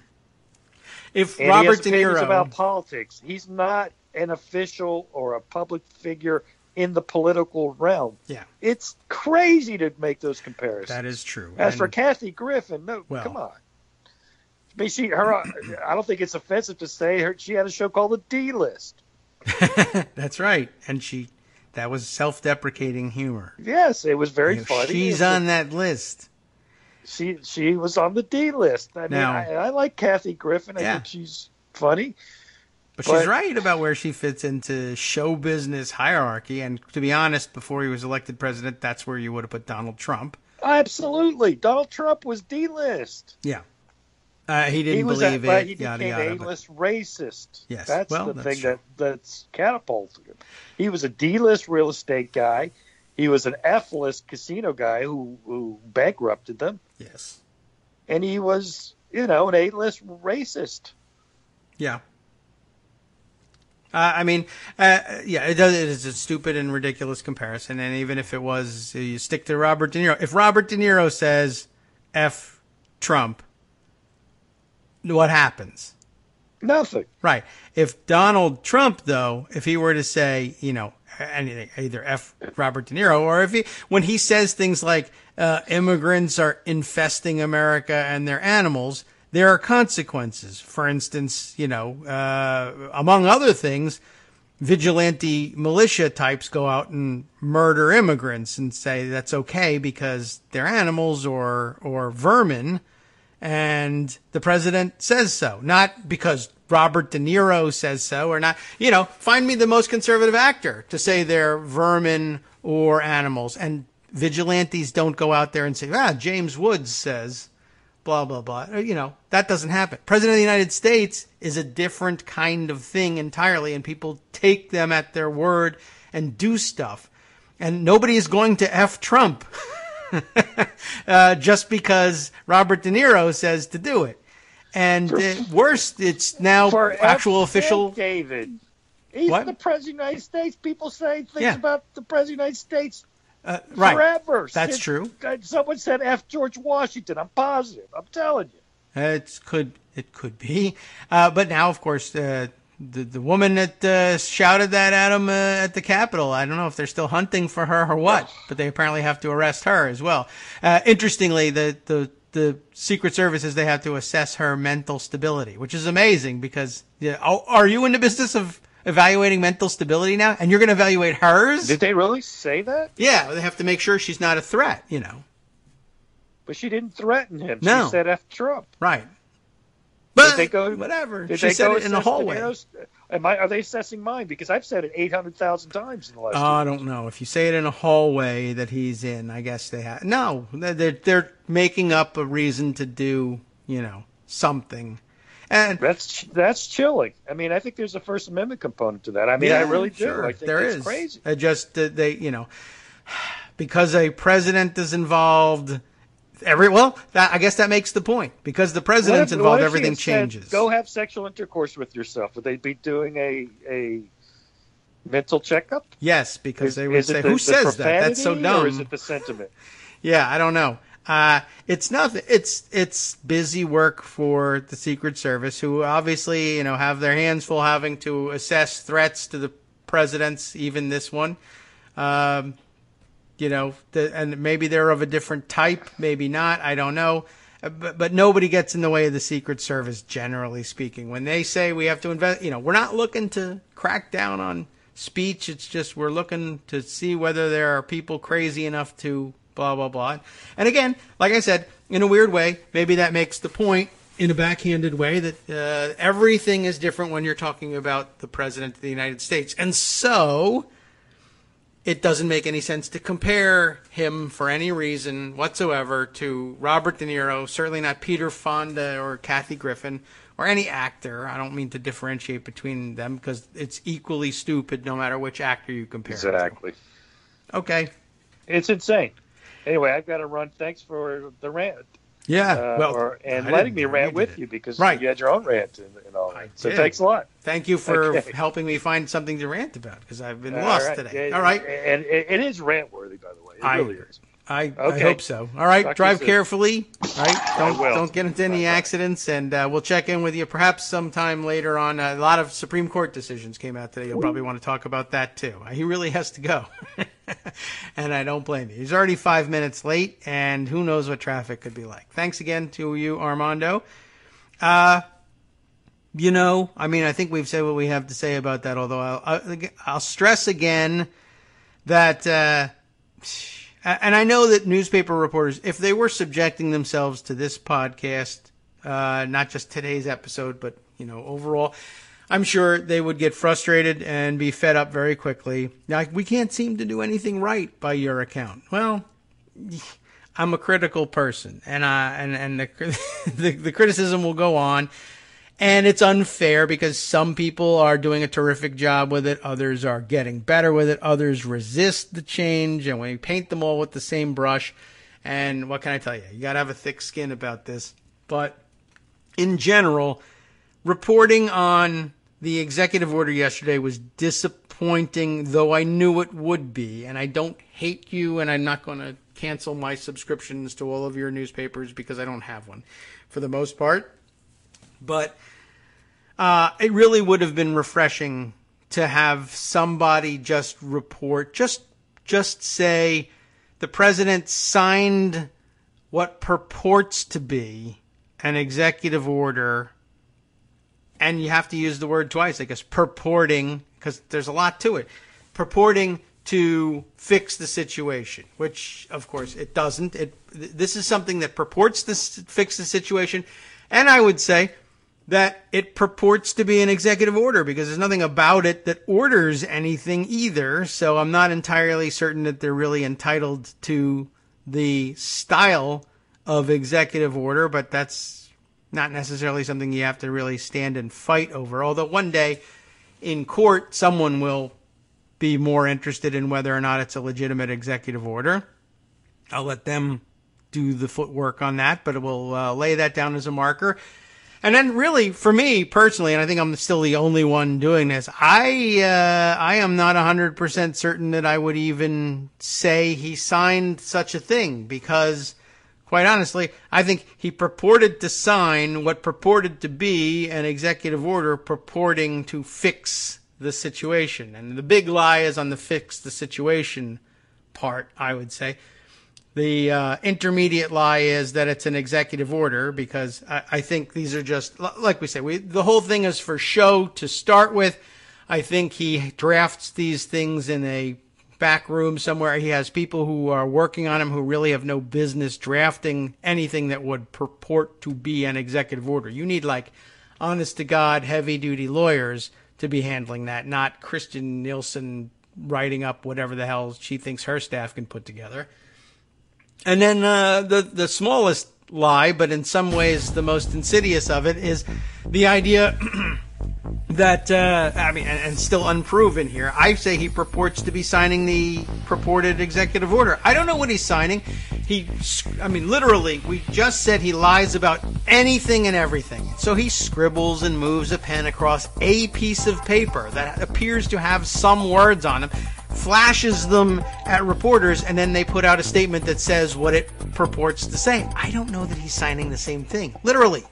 If and Robert he De has opinions Niro about politics, he's not an official or a public figure in the political realm. Yeah, it's crazy to make those comparisons. That is true. As for Kathy Griffin, come on. I mean, I don't think it's offensive to say she had a show called The D List. That's right, and that was self-deprecating humor. Yes, it was very funny. She's on that list. She was on the D list. I mean, I like Kathy Griffin. I think she's funny. But she's right about where she fits into show business hierarchy. And to be honest, before he was elected president, that's where you would have put Donald Trump. Absolutely. Donald Trump was D list. Yeah. He didn't believe it. He became A-list racist. Yes. That's the thing that's catapulted him. He was a D-list real estate guy. He was an F-list casino guy who bankrupted them. Yes. And he was, an A-list racist. Yeah. It is a stupid and ridiculous comparison. And even if it was, you stick to Robert De Niro. If Robert De Niro says F Trump, what happens? Nothing. Right. If Donald Trump, though, if he were to say, anything, either F Robert De Niro, or when he says things like immigrants are infesting America and their animals, there are consequences. For instance, among other things, vigilante militia types go out and murder immigrants and say that's okay because they're animals or vermin. And the president says so, not because Robert De Niro says so or not. Find me the most conservative actor to say they're vermin or animals. And vigilantes don't go out there and say, James Woods says blah, blah, blah. That doesn't happen. President of the United States is a different kind of thing entirely, and people take them at their word and do stuff. And nobody is going to F Trump. Just because Robert De Niro says to do it. And worse, it's now actual official. David, he's the president of the United States. People say things about the president of the United States forever. That's true. Someone said F George Washington. I'm positive. I'm telling you. It could be. But now, of course, the woman that shouted that at him at the Capitol, I don't know if they're still hunting for her or what, but they apparently have to arrest her as well. Interestingly, the Secret Service says they have to assess her mental stability, which is amazing because are you in the business of evaluating mental stability now? And you're going to evaluate hers? Did they really say that? Yeah, they have to make sure she's not a threat, But she didn't threaten him. No. She said F Trump. Right. But they go, whatever. Did she they said go it in the hallway. Are they assessing mine? Because I've said it 800,000 times in the last year. I don't know. If you say it in a hallway that he's in, I guess they have. No, they're making up a reason to do, something. And that's chilling. I mean, I think there's a First Amendment component to that. I mean, I really do. Sure. I think there it's is. Crazy. Just they, because a president is involved, I guess that makes the point. Because the president's involved, everything changes. Go have sexual intercourse with yourself. Would they be doing a mental checkup? Yes, because they would say, who says that? That's so dumb. Or is it the sentiment? Yeah, I don't know. It's nothing. It's busy work for the Secret Service, who obviously, have their hands full having to assess threats to the presidents, even this one. And maybe they're of a different type, maybe not. I don't know. But nobody gets in the way of the Secret Service, generally speaking. When they say we have to invest, we're not looking to crack down on speech. It's just we're looking to see whether there are people crazy enough to blah, blah, blah. And again, like I said, in a weird way, maybe that makes the point in a backhanded way that everything is different when you're talking about the President of the United States. And so it doesn't make any sense to compare him for any reason whatsoever to Robert De Niro, certainly not Peter Fonda or Kathy Griffin or any actor. I don't mean to differentiate between them because it's equally stupid no matter which actor you compare it to. Exactly. Okay. It's insane. Anyway, I've got to run. Thanks for the rant. Yeah, and letting me rant with you because you had your own rant and all that. So thanks a lot. Thank you for helping me find something to rant about because I've been lost today. All right. And it is rant worthy, by the way. It really is. I hope so. All right. Drive carefully. Right. Don't get into any accidents, and we'll check in with you perhaps sometime later on. A lot of Supreme Court decisions came out today. You'll probably want to talk about that too. He really has to go. And I don't blame you. He's already 5 minutes late, and who knows what traffic could be like. Thanks again to you, Armando. I think we've said what we have to say about that, although I'll stress again that, and I know that newspaper reporters, if they were subjecting themselves to this podcast, not just today's episode, but, overall, I'm sure they would get frustrated and be fed up very quickly. Now, we can't seem to do anything right by your account. Well, I'm a critical person, and the criticism will go on, and it's unfair because some people are doing a terrific job with it, others are getting better with it, others resist the change, and we paint them all with the same brush. And what can I tell you? You got to have a thick skin about this. But in general, reporting on the executive order yesterday was disappointing, though I knew it would be. And I don't hate you, and I'm not going to cancel my subscriptions to all of your newspapers because I don't have one for the most part. But it really would have been refreshing to have somebody just report, just say the president signed what purports to be an executive order. And you have to use the word twice, I guess, purporting, because there's a lot to it. Purporting to fix the situation, which, of course, it doesn't. This is something that purports to fix the situation. And I would say that it purports to be an executive order because there's nothing about it that orders anything either. So I'm not entirely certain that they're really entitled to the style of executive order, but that's not necessarily something you have to really stand and fight over. Although one day in court, someone will be more interested in whether or not it's a legitimate executive order. I'll let them do the footwork on that, but we'll lay that down as a marker. And then really, for me personally, and I think I'm still the only one doing this, I am not 100% certain that I would even say he signed such a thing because, quite honestly, I think he purported to sign what purported to be an executive order purporting to fix the situation. And the big lie is on the fix the situation part, I would say. The intermediate lie is that it's an executive order because I think these are just, like we say, the whole thing is for show to start with. I think he drafts these things in a back room somewhere. He has people who are working on him who really have no business drafting anything that would purport to be an executive order. You need like honest to God, heavy duty lawyers to be handling that, not Christian Nielsen writing up whatever the hell she thinks her staff can put together. And then the smallest lie, but in some ways the most insidious of it, is the idea that, and still unproven here. I say he purports to be signing the purported executive order. I don't know what he's signing. Literally, we just said he lies about anything and everything. So he scribbles and moves a pen across a piece of paper that appears to have some words on them, flashes them at reporters, and then they put out a statement that says what it purports to say. I don't know that he's signing the same thing. Literally.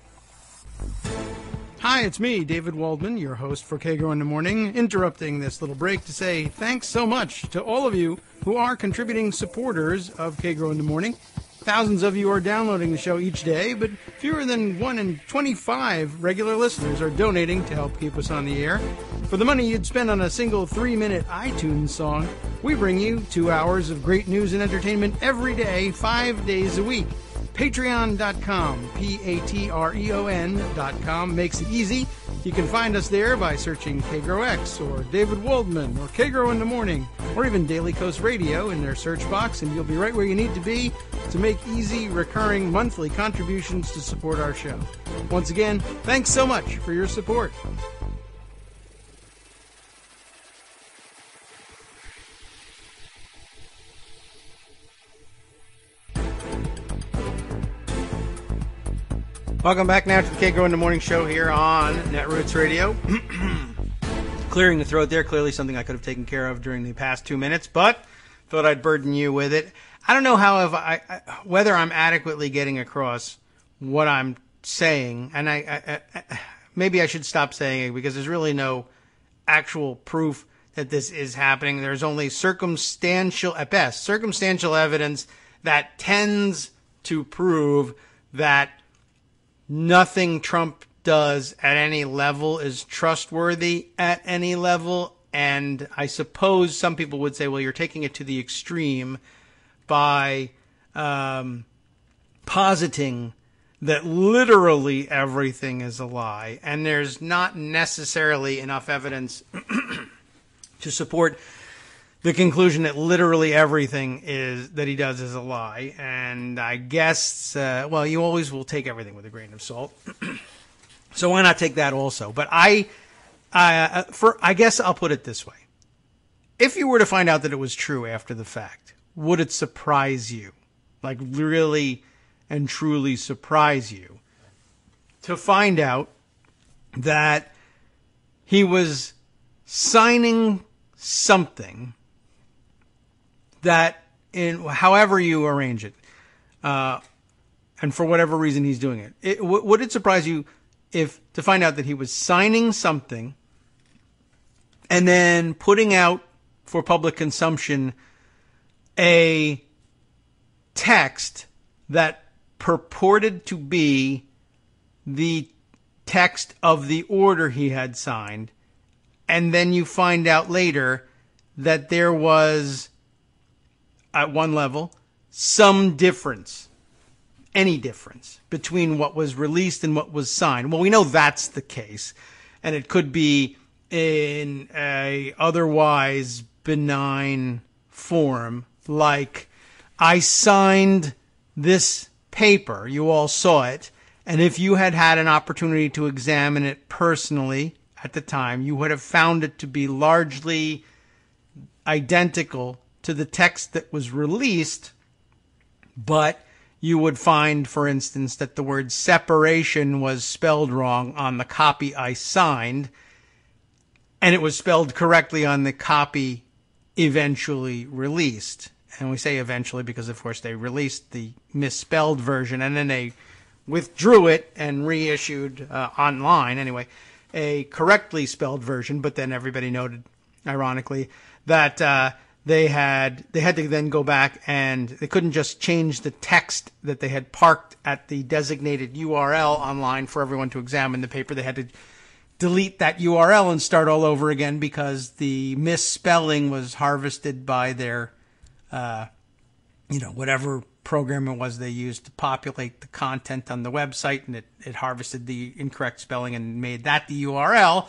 Hi, it's me, David Waldman, your host for Kagro in the Morning, interrupting this little break to say thanks so much to all of you who are contributing supporters of Kagro in the Morning. Thousands of you are downloading the show each day, but fewer than 1 in 25 regular listeners are donating to help keep us on the air. For the money you'd spend on a single 3-minute iTunes song, we bring you 2 hours of great news and entertainment every day, 5 days a week. Patreon.com, Patreon.com makes it easy. You can find us there by searching KagroX or David Waldman or Kagro in the Morning or even Daily Coast Radio in their search box, and you'll be right where you need to be to make easy, recurring monthly contributions to support our show. Once again, thanks so much for your support. Welcome back now to the Kagro in the Morning show here on Netroots Radio. Clearing the throat there, clearly something I could have taken care of during the past 2 minutes, but thought I'd burden you with it. I don't know whether I'm adequately getting across what I'm saying, and I maybe I should stop saying it because there's really no actual proof that this is happening. There's only circumstantial, at best, circumstantial evidence that tends to prove that nothing Trump does at any level is trustworthy at any level. And I suppose some people would say, well, you're taking it to the extreme by positing that literally everything is a lie. And there's not necessarily enough evidence to support the conclusion that literally everything that he does is a lie. And I guess, you always will take everything with a grain of salt. So why not take that also? But I guess I'll put it this way. If you were to find out that it was true after the fact, would it surprise you? Like really and truly surprise you to find out that he was signing something that, in however you arrange it, and for whatever reason he's doing it, would it surprise you to find out that he was signing something and then putting out for public consumption a text that purported to be the text of the order he had signed, and then you find out later that there was, at one level, some difference, any difference, between what was released and what was signed. Well, we know that's the case, and it could be in a otherwise benign form, like, I signed this paper, you all saw it, and if you had had an opportunity to examine it personally at the time, you would have found it to be largely identical to the text that was released, but you would find, for instance, that the word separation was spelled wrong on the copy I signed, and it was spelled correctly on the copy eventually released. And we say eventually because, of course, they released the misspelled version, and then they withdrew it and reissued online, anyway, a correctly spelled version. But then everybody noted, ironically, that they had to then go back, and they couldn't just change the text that they had parked at the designated URL online for everyone to examine the paper. They had to delete that URL and start all over again because the misspelling was harvested by their, whatever program it was they used to populate the content on the website, and it harvested the incorrect spelling and made that the URL,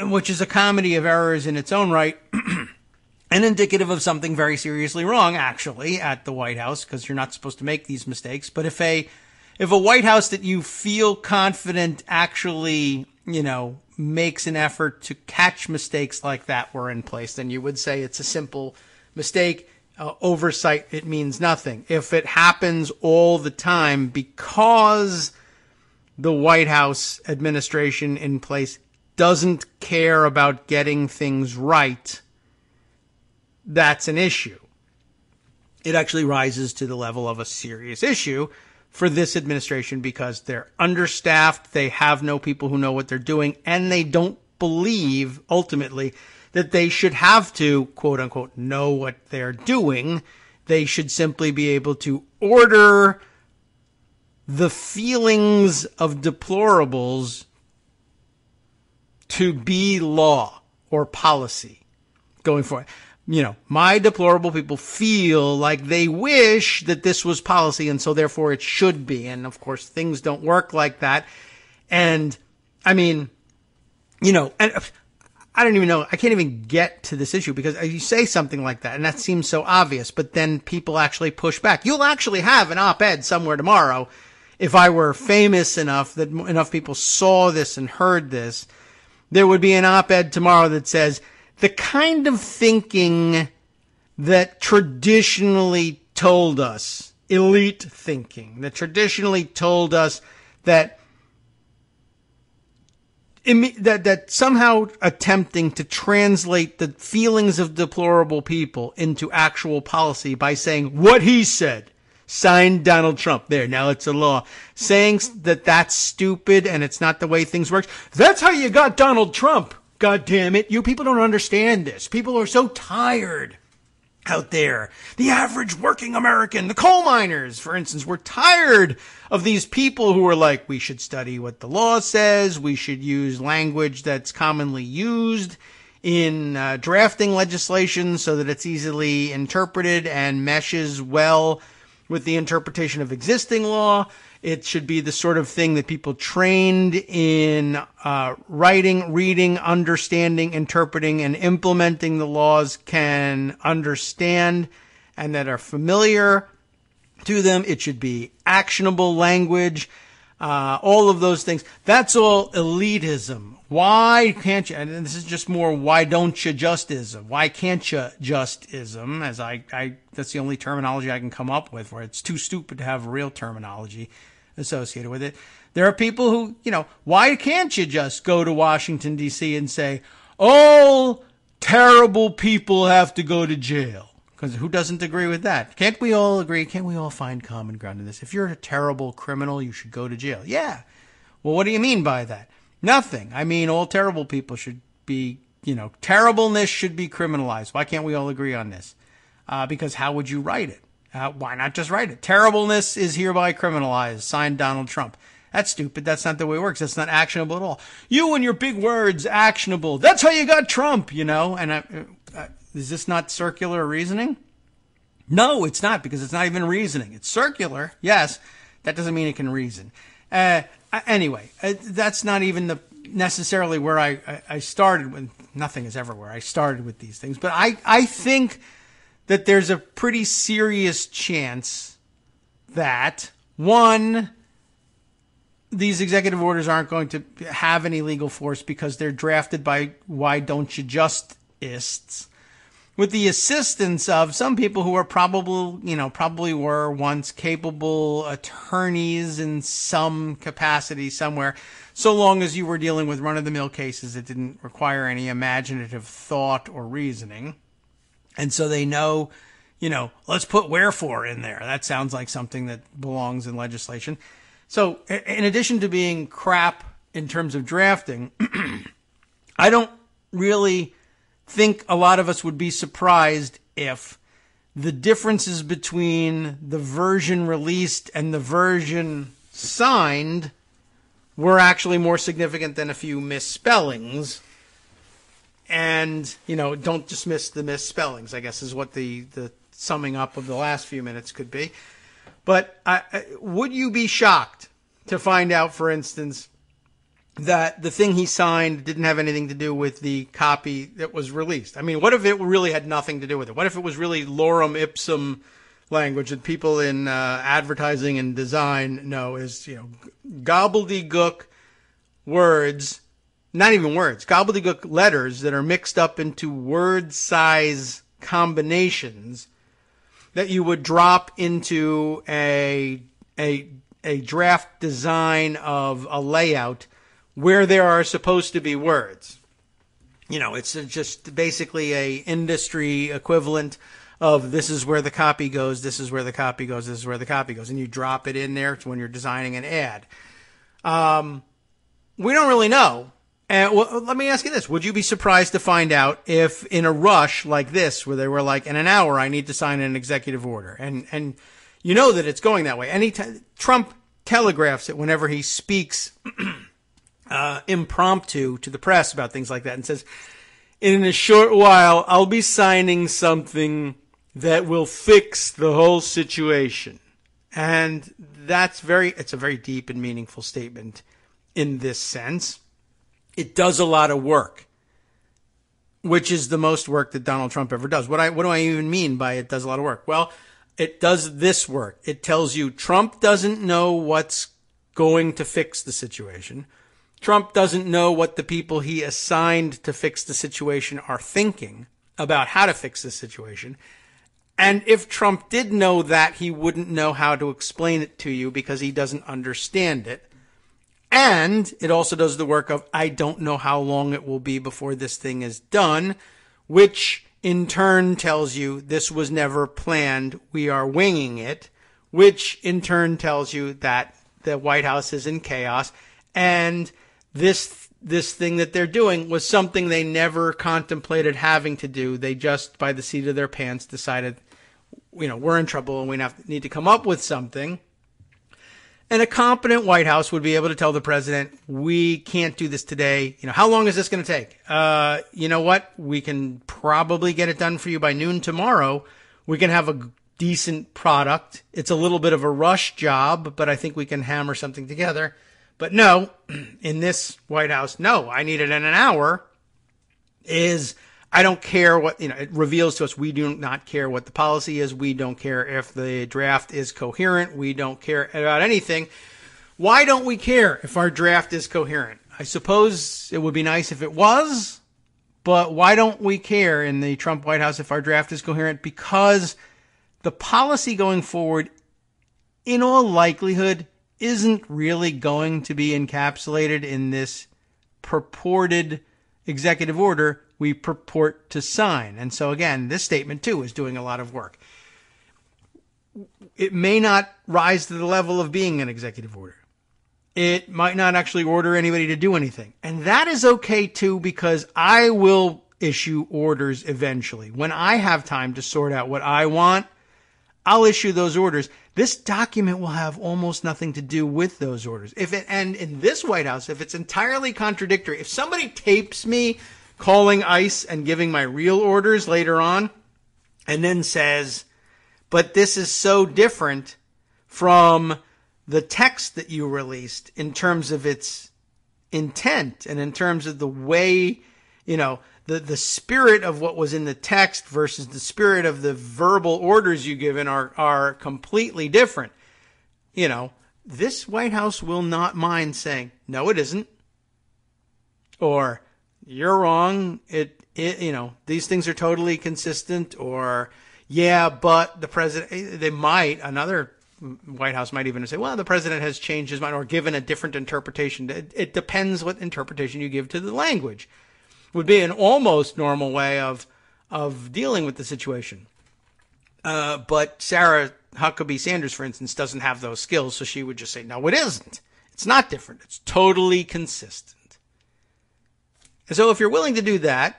which is a comedy of errors in its own right. And indicative of something very seriously wrong, actually, at the White House, because you're not supposed to make these mistakes. But if a White House that you feel confident actually, makes an effort to catch mistakes like that were in place, then you would say it's a simple mistake. Oversight, it means nothing. If it happens all the time because the White House administration in place doesn't care about getting things right, that's an issue. It actually rises to the level of a serious issue for this administration because they're understaffed, they have no people who know what they're doing, and they don't believe, ultimately, that they should have to, quote unquote, know what they're doing. They should simply be able to order the feelings of deplorables to be law or policy going forward. You know, my deplorable people feel like they wish that this was policy, and so therefore it should be. And of course, things don't work like that. And I mean, you know, and I don't even know, I can't even get to this issue because you say something like that and that seems so obvious, but then people actually push back. You'll actually have an op-ed somewhere tomorrow. If I were famous enough that enough people saw this and heard this, there would be an op-ed tomorrow that says, the kind of thinking that traditionally told us, elite thinking, that traditionally told us that somehow attempting to translate the feelings of deplorable people into actual policy by saying what he said, signed Donald Trump. There, now it's a law. Saying that that's stupid and it's not the way things work. That's how you got Donald Trump. God damn it. You people don't understand this. People are so tired out there. The average working American, the coal miners, for instance, were tired of these people who are like, we should study what the law says. We should use language that's commonly used in drafting legislation so that it's easily interpreted and meshes well with the interpretation of existing law. It should be the sort of thing that people trained in writing, reading, understanding, interpreting, and implementing the laws can understand and that are familiar to them. It should be actionable language, all of those things. That's all elitism. Why can't you, and this is just more why don't you justism. Why can't you justism, as I that's the only terminology I can come up with where it's too stupid to have real terminology associated with it. There are people who, you know, why can't you just go to Washington, D.C. and say, all terrible people have to go to jail? Because who doesn't agree with that? Can't we all agree? Can't we all find common ground in this? If you're a terrible criminal, you should go to jail. Yeah. Well, what do you mean by that? Nothing. I mean, all terrible people should be, you know, terribleness should be criminalized. Why can't we all agree on this? Because how would you write it? Why not just write it? Terribleness is hereby criminalized. Signed Donald Trump. That's stupid. That's not the way it works. That's not actionable at all. You and your big words, actionable. That's how you got Trump, you know. And is this not circular reasoning? No, it's not, because it's not even reasoning. It's circular, yes. That doesn't mean it can reason. Anyway, that's not even necessarily where I started with. Nothing is ever where I started with these things. But I think that there's a pretty serious chance that, one, these executive orders aren't going to have any legal force because they're drafted by why don't you justists, with the assistance of some people who are probably were once capable attorneys in some capacity somewhere, so long as you were dealing with run-of-the-mill cases that didn't require any imaginative thought or reasoning. And so they know, you know, let's put wherefore in there. That sounds like something that belongs in legislation. So in addition to being crap in terms of drafting, I don't really think a lot of us would be surprised if the differences between the version released and the version signed were actually more significant than a few misspellings. And, you know, don't dismiss the misspellings, I guess, is what the summing up of the last few minutes could be. But would you be shocked to find out, for instance, that the thing he signed didn't have anything to do with the copy that was released? I mean, what if it really had nothing to do with it? What if it was really lorem ipsum language that people in advertising and design know is, you know, gobbledygook words not even words, gobbledygook letters that are mixed up into word size combinations that you would drop into a draft design of a layout where there are supposed to be words. You know, it's just basically a industry equivalent of this is where the copy goes, this is where the copy goes, this is where the copy goes. And you drop it in there when you're designing an ad. We don't really know. Well, let me ask you this. Would you be surprised to find out if in a rush like this, where they were like, in an hour, I need to sign an executive order. And you know that it's going that way. Anytime Trump telegraphs it whenever he speaks impromptu to the press about things like that and says, in a short while, I'll be signing something that will fix the whole situation. And it's a very deep and meaningful statement in this sense. It does a lot of work, which is the most work that Donald Trump ever does. What do I even mean by it does a lot of work? Well, it does this work. It tells you Trump doesn't know what's going to fix the situation. Trump doesn't know what the people he assigned to fix the situation are thinking about how to fix the situation. And if Trump did know that, he wouldn't know how to explain it to you because he doesn't understand it. And it also does the work of, I don't know how long it will be before this thing is done, which in turn tells you this was never planned. We are winging it, which in turn tells you that the White House is in chaos. And this thing that they're doing was something they never contemplated having to do. They just, by the seat of their pants, decided, we're in trouble and we need to come up with something. And a competent White House would be able to tell the president, we can't do this today. How long is this going to take? You know what? We can probably get it done for you by noon tomorrow. We can have a decent product. It's a little bit of a rush job, but I think we can hammer something together. But no, in this White House, no, I need it in an hour. I don't care what, it reveals to us we do not care what the policy is. We don't care if the draft is coherent. We don't care about anything. Why don't we care if our draft is coherent? I suppose it would be nice if it was, but why don't we care in the Trump White House if our draft is coherent? Because the policy going forward, in all likelihood, isn't really going to be encapsulated in this purported executive order we purport to sign. And so again, this statement too is doing a lot of work. It may not rise to the level of being an executive order. It might not actually order anybody to do anything. And that is okay too, because I will issue orders eventually. When I have time to sort out what I want, I'll issue those orders. This document will have almost nothing to do with those orders. And in this White House, if it's entirely contradictory, if somebody tapes me calling ICE and giving my real orders later on, and then says, but this is so different from the text that you released in terms of its intent and in terms of the way, the spirit of what was in the text versus the spirit of the verbal orders you given are completely different. This White House will not mind saying, no, it isn't. Or, you're wrong. These things are totally consistent. Or, yeah, but the president, another White House might even say, well, the president has changed his mind or given a different interpretation. It depends what interpretation you give to the language. Would be an almost normal way of dealing with the situation. But Sarah Huckabee Sanders, for instance, doesn't have those skills. So she would just say, no, it isn't. It's not different. It's totally consistent. And so if you're willing to do that,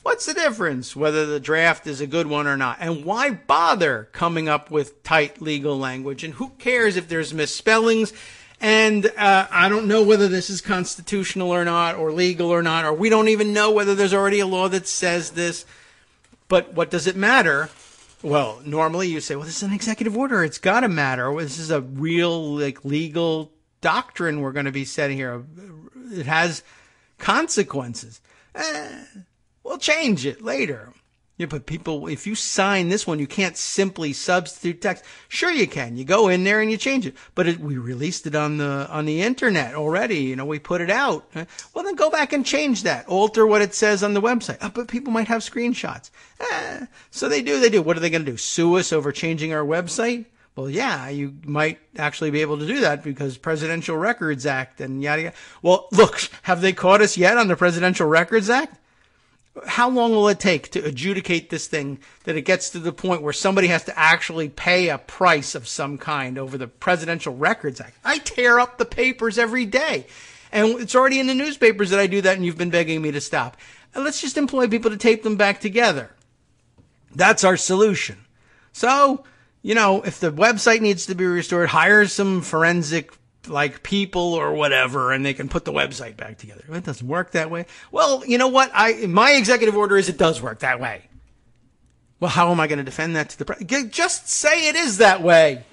what's the difference whether the draft is a good one or not? And why bother coming up with tight legal language? And who cares if there's misspellings? And I don't know whether this is constitutional or not, or legal or not, or we don't even know whether there's already a law that says this. But what does it matter? Well, normally you say, well, this is an executive order. It's got to matter. This is a real legal doctrine we're going to be setting here. It has consequences. We'll change it later. Yeah, but people, if you sign this one, you can't simply substitute text. Sure you can. You go in there and you change it. But we released it on the internet already. We put it out. Well, then go back and change that. Alter what it says on the website. But people might have screenshots. So they do. What are they going to do? Sue us over changing our website? Well, yeah, you might actually be able to do that because Presidential Records Act and yada yada. Well, look, have they caught us yet on the Presidential Records Act? How long will it take to adjudicate this thing that it gets to the point where somebody has to actually pay a price of some kind over the Presidential Records Act? I tear up the papers every day. And it's already in the newspapers that I do that, and you've been begging me to stop. And let's just employ people to tape them back together. That's our solution. So, if the website needs to be restored, hire some forensic people or whatever, and they can put the website back together. It doesn't work that way. Well, you know what? My executive order is it does work that way. Well, how am I going to defend that to the president? Just say it is that way.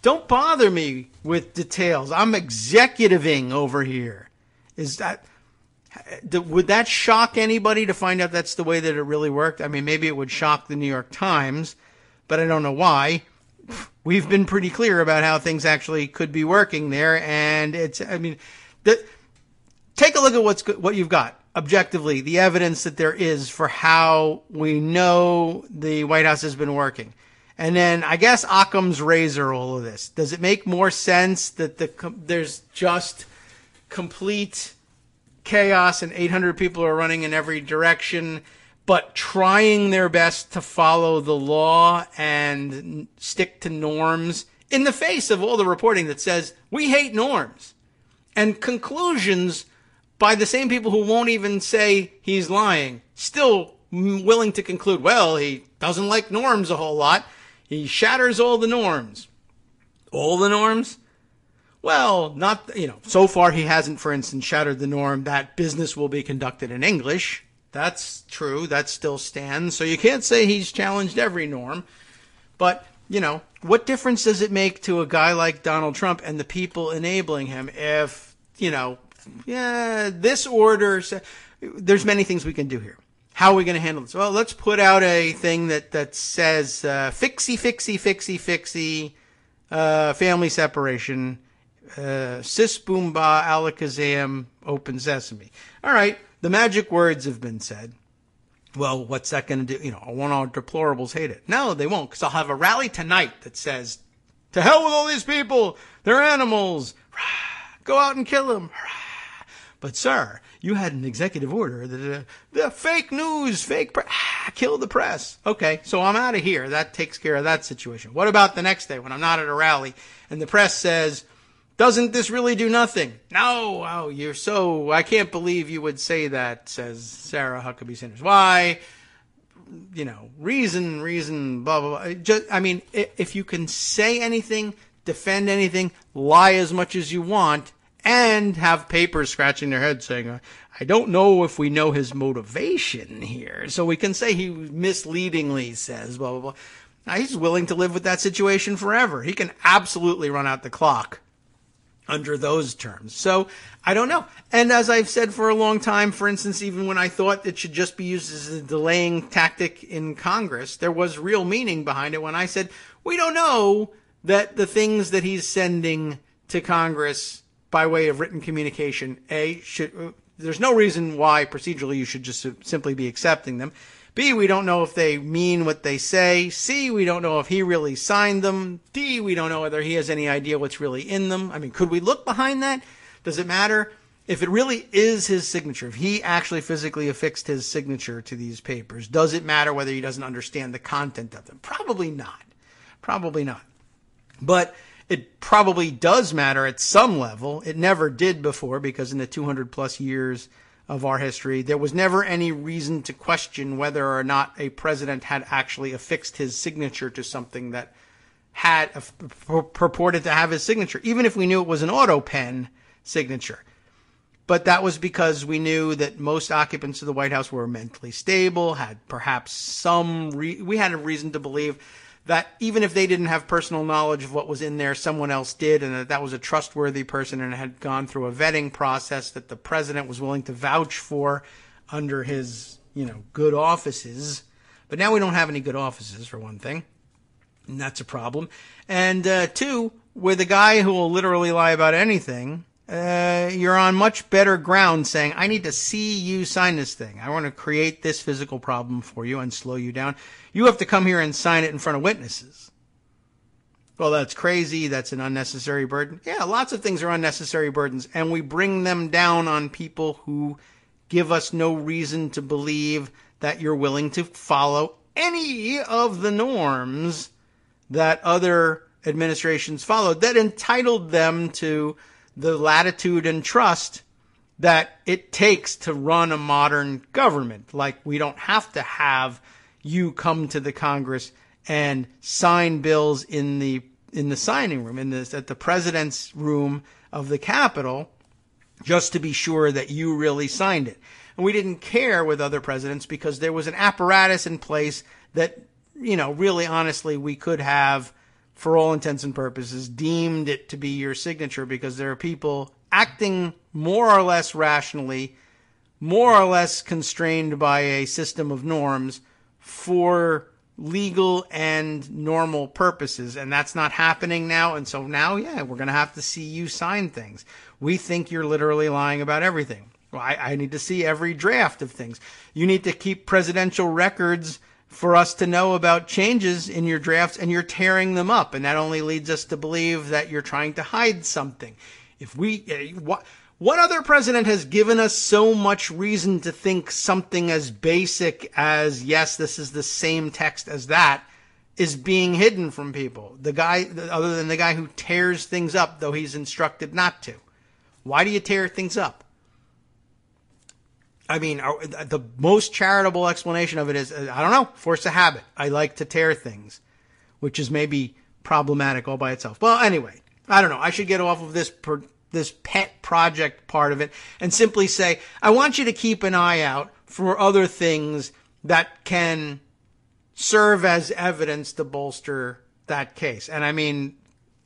Don't bother me with details. I'm executiving over here. Would that shock anybody to find out that's the way that it really worked? I mean, maybe it would shock the New York Times, but I don't know why. We've been pretty clear about how things actually could be working there, and take a look at what you've got objectively, the evidence that there is for how we know the White House has been working. And then I guess Occam's razor all of this. Does it make more sense that there's just complete chaos and 800 people are running in every direction, but trying their best to follow the law and stick to norms in the face of all the reporting that says we hate norms, and conclusions by the same people who won't even say he's lying, still willing to conclude, well, he doesn't like norms a whole lot. He shatters all the norms. All the norms? Well, not, so far he hasn't, for instance, shattered the norm that business will be conducted in English. That's true. That still stands. So you can't say he's challenged every norm. But, what difference does it make to a guy like Donald Trump and the people enabling him if, this order, there's many things we can do here. How are we going to handle this? Well, let's put out a thing that says fixie, family separation, sis boom ba alakazam, open sesame. All right. The magic words have been said. Well, what's that going to do? Won't our deplorables hate it? No, they won't, because I'll have a rally tonight that says, to hell with all these people. They're animals. Go out and kill them. But, sir, you had an executive order that the fake news, kill the press. Okay, so I'm out of here. That takes care of that situation. What about the next day when I'm not at a rally and the press says, doesn't this really do nothing? No, I can't believe you would say that, says Sarah Huckabee Sanders. Why? Reason, blah, blah, blah. If you can say anything, defend anything, lie as much as you want, and have papers scratching their heads saying, I don't know if we know his motivation here. So we can say he misleadingly says, blah, blah, blah. Now, he's willing to live with that situation forever. He can absolutely run out the clock under those terms. So I don't know. And as I've said for a long time, for instance, even when I thought it should just be used as a delaying tactic in Congress, there was real meaning behind it when I said, we don't know that the things that he's sending to Congress by way of written communication, there's no reason why procedurally you should just simply be accepting them. B, we don't know if they mean what they say. C, we don't know if he really signed them. D, we don't know whether he has any idea what's really in them. Could we look behind that? Does it matter? If it really is his signature, if he actually physically affixed his signature to these papers, does it matter whether he doesn't understand the content of them? Probably not. But it probably does matter at some level. It never did before, because in the 200 plus years of our history, there was never any reason to question whether or not a president had actually affixed his signature to something that had purported to have his signature, even if we knew it was an auto pen signature. But that was because we knew that most occupants of the White House were mentally stable, had perhaps we had a reason to believe that even if they didn't have personal knowledge of what was in there, someone else did, and that was a trustworthy person and had gone through a vetting process that the president was willing to vouch for under his, good offices. But now we don't have any good offices, for one thing. And that's a problem. And two, with a guy who will literally lie about anything, you're on much better ground saying, I need to see you sign this thing. I want to create this physical problem for you and slow you down. You have to come here and sign it in front of witnesses. Well, that's crazy. That's an unnecessary burden. Yeah, lots of things are unnecessary burdens. And we bring them down on people who give us no reason to believe that you're willing to follow any of the norms that other administrations followed that entitled them to the latitude and trust that it takes to run a modern government. Like, we don't have to have you come to the Congress and sign bills in the signing room, at the president's room of the Capitol, just to be sure that you really signed it. And we didn't care with other presidents because there was an apparatus in place that, really honestly, we could have, for all intents and purposes, deemed it to be your signature, because there are people acting more or less rationally, more or less constrained by a system of norms for legal and normal purposes. And that's not happening now. And so now, we're going to have to see you sign things. We think you're literally lying about everything. Well, I need to see every draft of things. You need to keep presidential records for us to know about changes in your drafts, and you're tearing them up. And that only leads us to believe that you're trying to hide something. What other president has given us so much reason to think something as basic as, yes, this is the same text as that, is being hidden from people? Other than the guy who tears things up, though he's instructed not to. Why do you tear things up? I mean, the most charitable explanation of it is, I don't know, force of habit. I like to tear things, which is maybe problematic all by itself. Well, anyway, I don't know. I should get off of this pet project part of it and simply say, I want you to keep an eye out for other things that can serve as evidence to bolster that case. And I mean,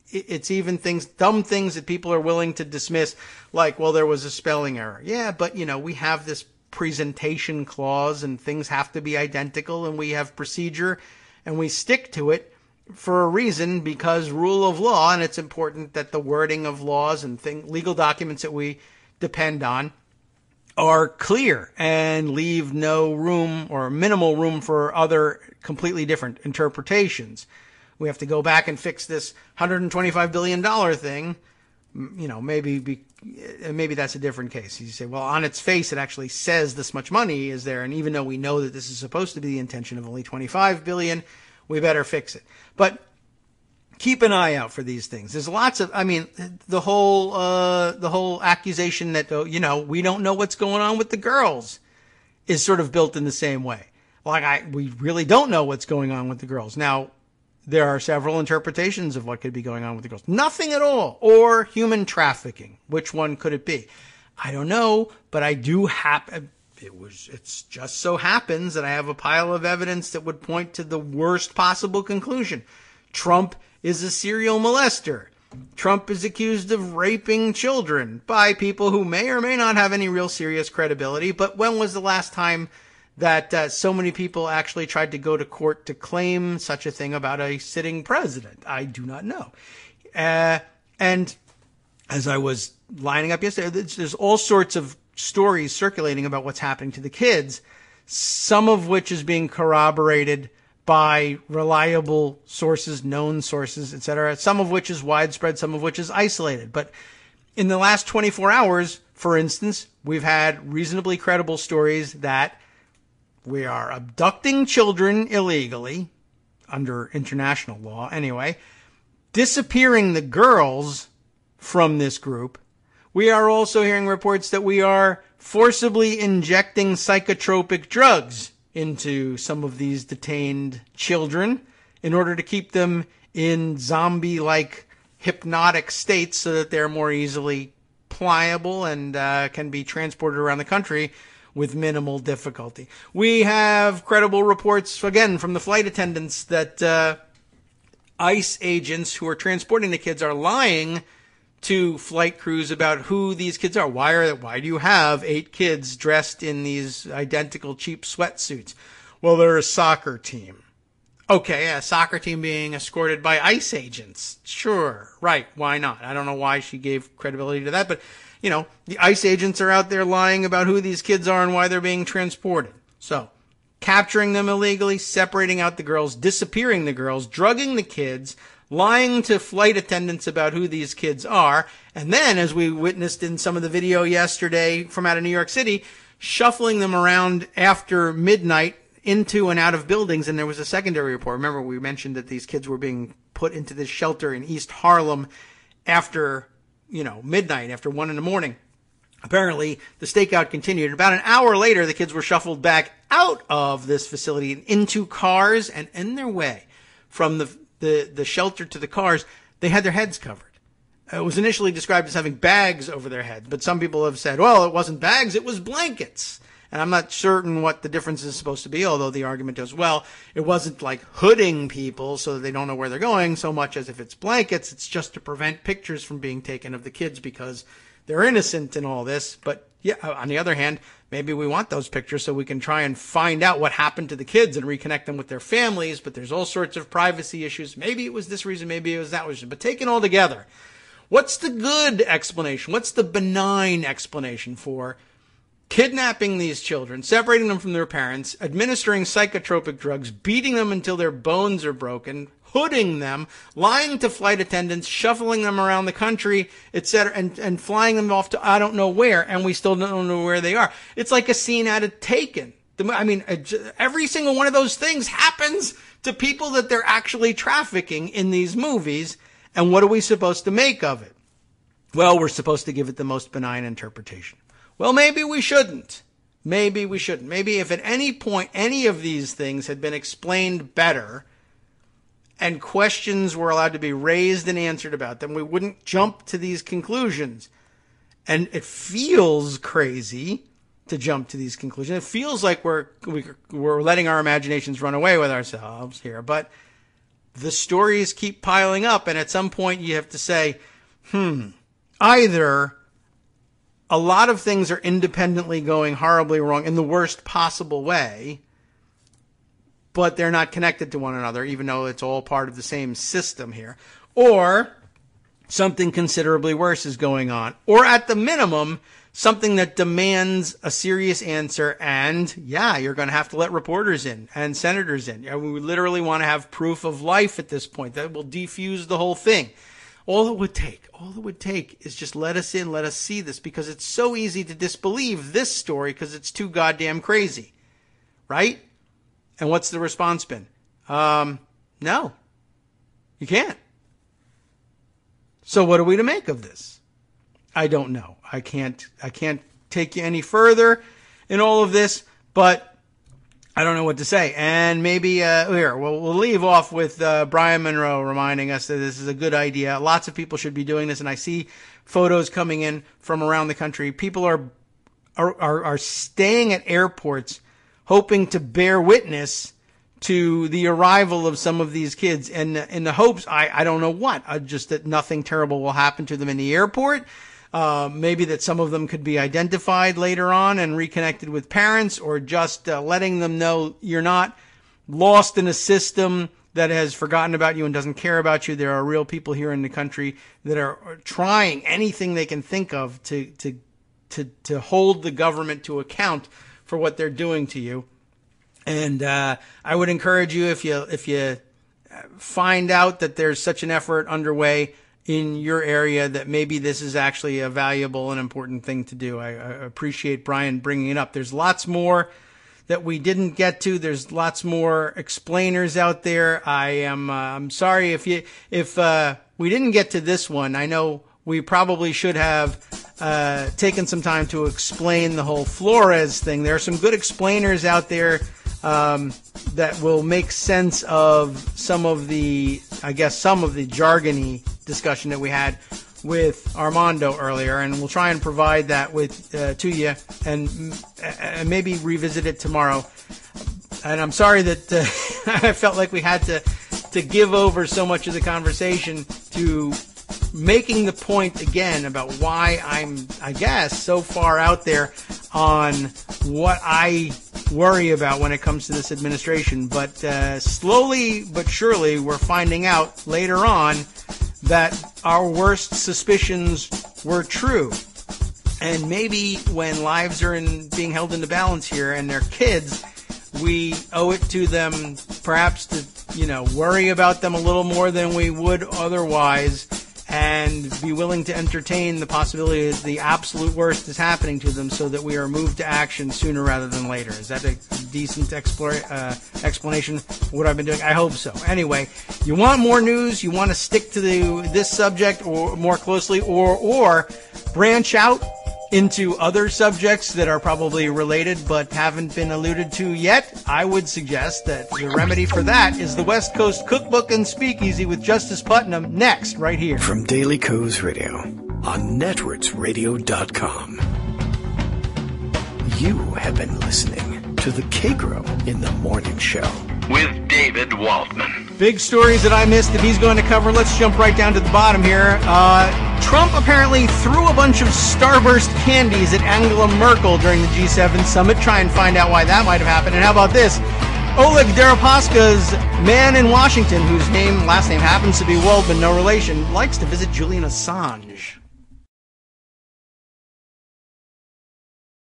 it's even dumb things that people are willing to dismiss, like, well, there was a spelling error. Yeah, but we have this presentation clause and things have to be identical, and we have procedure and we stick to it for a reason, because rule of law, and it's important that the wording of laws and legal documents that we depend on are clear and leave no room or minimal room for other completely different interpretations. We have to go back and fix this $125 billion thing. Maybe that's a different case. You say, well, on its face, it actually says this much money is there. And even though we know that this is supposed to be the intention of only $25 billion, we better fix it. But keep an eye out for these things. There's lots of, the whole accusation that, we don't know what's going on with the girls is sort of built in the same way. We really don't know what's going on with the girls. Now, there are several interpretations of what could be going on with the girls. Nothing at all. Or human trafficking. Which one could it be? I don't know, but I do it's just so happens that I have a pile of evidence that would point to the worst possible conclusion. Trump is a serial molester. Trump is accused of raping children by people who may or may not have any real serious credibility. But when was the last time that so many people actually tried to go to court to claim such a thing about a sitting president? I do not know. And as I was lining up yesterday, there's all sorts of stories circulating about what's happening to the kids, some of which is being corroborated by reliable sources, known sources, etc., some of which is widespread, some of which is isolated. But in the last 24 hours, for instance, we've had reasonably credible stories that we are abducting children illegally, under international law anyway, disappearing the girls from this group. We are also hearing reports that we are forcibly injecting psychotropic drugs into some of these detained children in order to keep them in zombie-like hypnotic states so that they're more easily pliable and can be transported around the country with minimal difficulty. We have credible reports, again, from the flight attendants that ICE agents who are transporting the kids are lying to flight crews about who these kids are. Why do you have 8 kids dressed in these identical cheap sweatsuits? well, they're a soccer team. Okay, a soccer team being escorted by ICE agents. Sure, right, why not? I don't know why she gave credibility to that, but, you know, the ICE agents are out there lying about who these kids are and why they're being transported. So, capturing them illegally, separating out the girls, disappearing the girls, drugging the kids, lying to flight attendants about who these kids are, and then, as we witnessed in some of the video yesterday from out of New York City, shuffling them around after midnight into and out of buildings. And there was a secondary report. Remember, we mentioned that these kids were being put into this shelter in East Harlem after, midnight, after 1 a.m. Apparently, the stakeout continued. About an hour later, the kids were shuffled back out of this facility and into cars, and in their way from the shelter to the cars, they had their heads covered. It was initially described as having bags over their heads, but some people have said, well, it wasn't bags, it was blankets. And I'm not certain what the difference is supposed to be, although the argument is, well, it wasn't like hooding people so that they don't know where they're going so much as if it's blankets. It's just to prevent pictures from being taken of the kids because they're innocent in all this. But yeah, on the other hand, maybe we want those pictures so we can try and find out what happened to the kids and reconnect them with their families. But there's all sorts of privacy issues. Maybe it was this reason, maybe it was that reason. But taken all together, what's the good explanation? What's the benign explanation for kidnapping these children, separating them from their parents, administering psychotropic drugs, beating them until their bones are broken, hooding them, lying to flight attendants, shuffling them around the country, etc., and flying them off to I don't know where, and we still don't know where they are. It's like a scene out of Taken. I mean, every single one of those things happens to people that they're actually trafficking in these movies, and what are we supposed to make of it? Well, we're supposed to give it the most benign interpretation. Well, maybe we shouldn't. Maybe we shouldn't. Maybe if at any point any of these things had been explained better and questions were allowed to be raised and answered about them, we wouldn't jump to these conclusions. And it feels crazy to jump to these conclusions. It feels like we're letting our imaginations run away with ourselves here. But the stories keep piling up, and at some point you have to say, either a lot of things are independently going horribly wrong in the worst possible way, but they're not connected to one another, even though it's all part of the same system here. Or something considerably worse is going on. Or at the minimum, something that demands a serious answer. And yeah, you're going to have to let reporters in and senators in. We literally want to have proof of life at this point. That will defuse the whole thing. All it would take is just let us in, let us see this, because it's so easy to disbelieve this story because it's too goddamn crazy. Right? And what's the response been? No. You can't. So what are we to make of this? I don't know. I can't take you any further in all of this, but I don't know what to say. And maybe we'll leave off with Brian Monroe reminding us that this is a good idea. Lots of people should be doing this, and I see photos coming in from around the country. People are staying at airports hoping to bear witness to the arrival of some of these kids, and in the hopes, I don't know what, just that nothing terrible will happen to them in the airport. Maybe that some of them could be identified later on and reconnected with parents, or just letting them know you're not lost in a system that has forgotten about you and doesn't care about you. There are real people here in the country that are trying anything they can think of to hold the government to account for what they're doing to you. And I would encourage you, if you find out that there's such an effort underway in your area, that maybe this is actually a valuable and important thing to do. I appreciate Brian bringing it up. There's lots more that we didn't get to. There's lots more explainers out there. I'm sorry if we didn't get to this one. I know we probably should have taken some time to explain the whole Flores thing. There are some good explainers out there that will make sense of some of the jargony discussion that we had with Armando earlier, and we'll try and provide that to you and maybe revisit it tomorrow. And I'm sorry that I felt like we had to give over so much of the conversation to making the point again about why I'm, so far out there on what I worry about when it comes to this administration. But slowly but surely, we're finding out later on that our worst suspicions were true. And maybe when lives are being held into balance here and they're kids, we owe it to them perhaps to, worry about them a little more than we would otherwise, and be willing to entertain the possibility that the absolute worst is happening to them so that we are moved to action sooner rather than later. Is that a decent explanation of what I've been doing? I hope so. Anyway, you want more news, you want to stick to this subject or more closely, or branch out into other subjects that are probably related but haven't been alluded to yet, I would suggest that the remedy for that is the West Coast Cookbook and Speakeasy with Justice Putnam next, right here. From Daily Kos Radio on networksradio.com. You have been listening to the Kagro in the Morning Show with David Waldman. Big stories that I missed that he's going to cover. Let's jump right down to the bottom here. Trump apparently threw a bunch of Starburst candies at Angela Merkel during the G7 summit. Try and find out why that might have happened. And how about this? Oleg Deripaska's man in Washington, whose last name happens to be Waldman, no relation, likes to visit Julian Assange.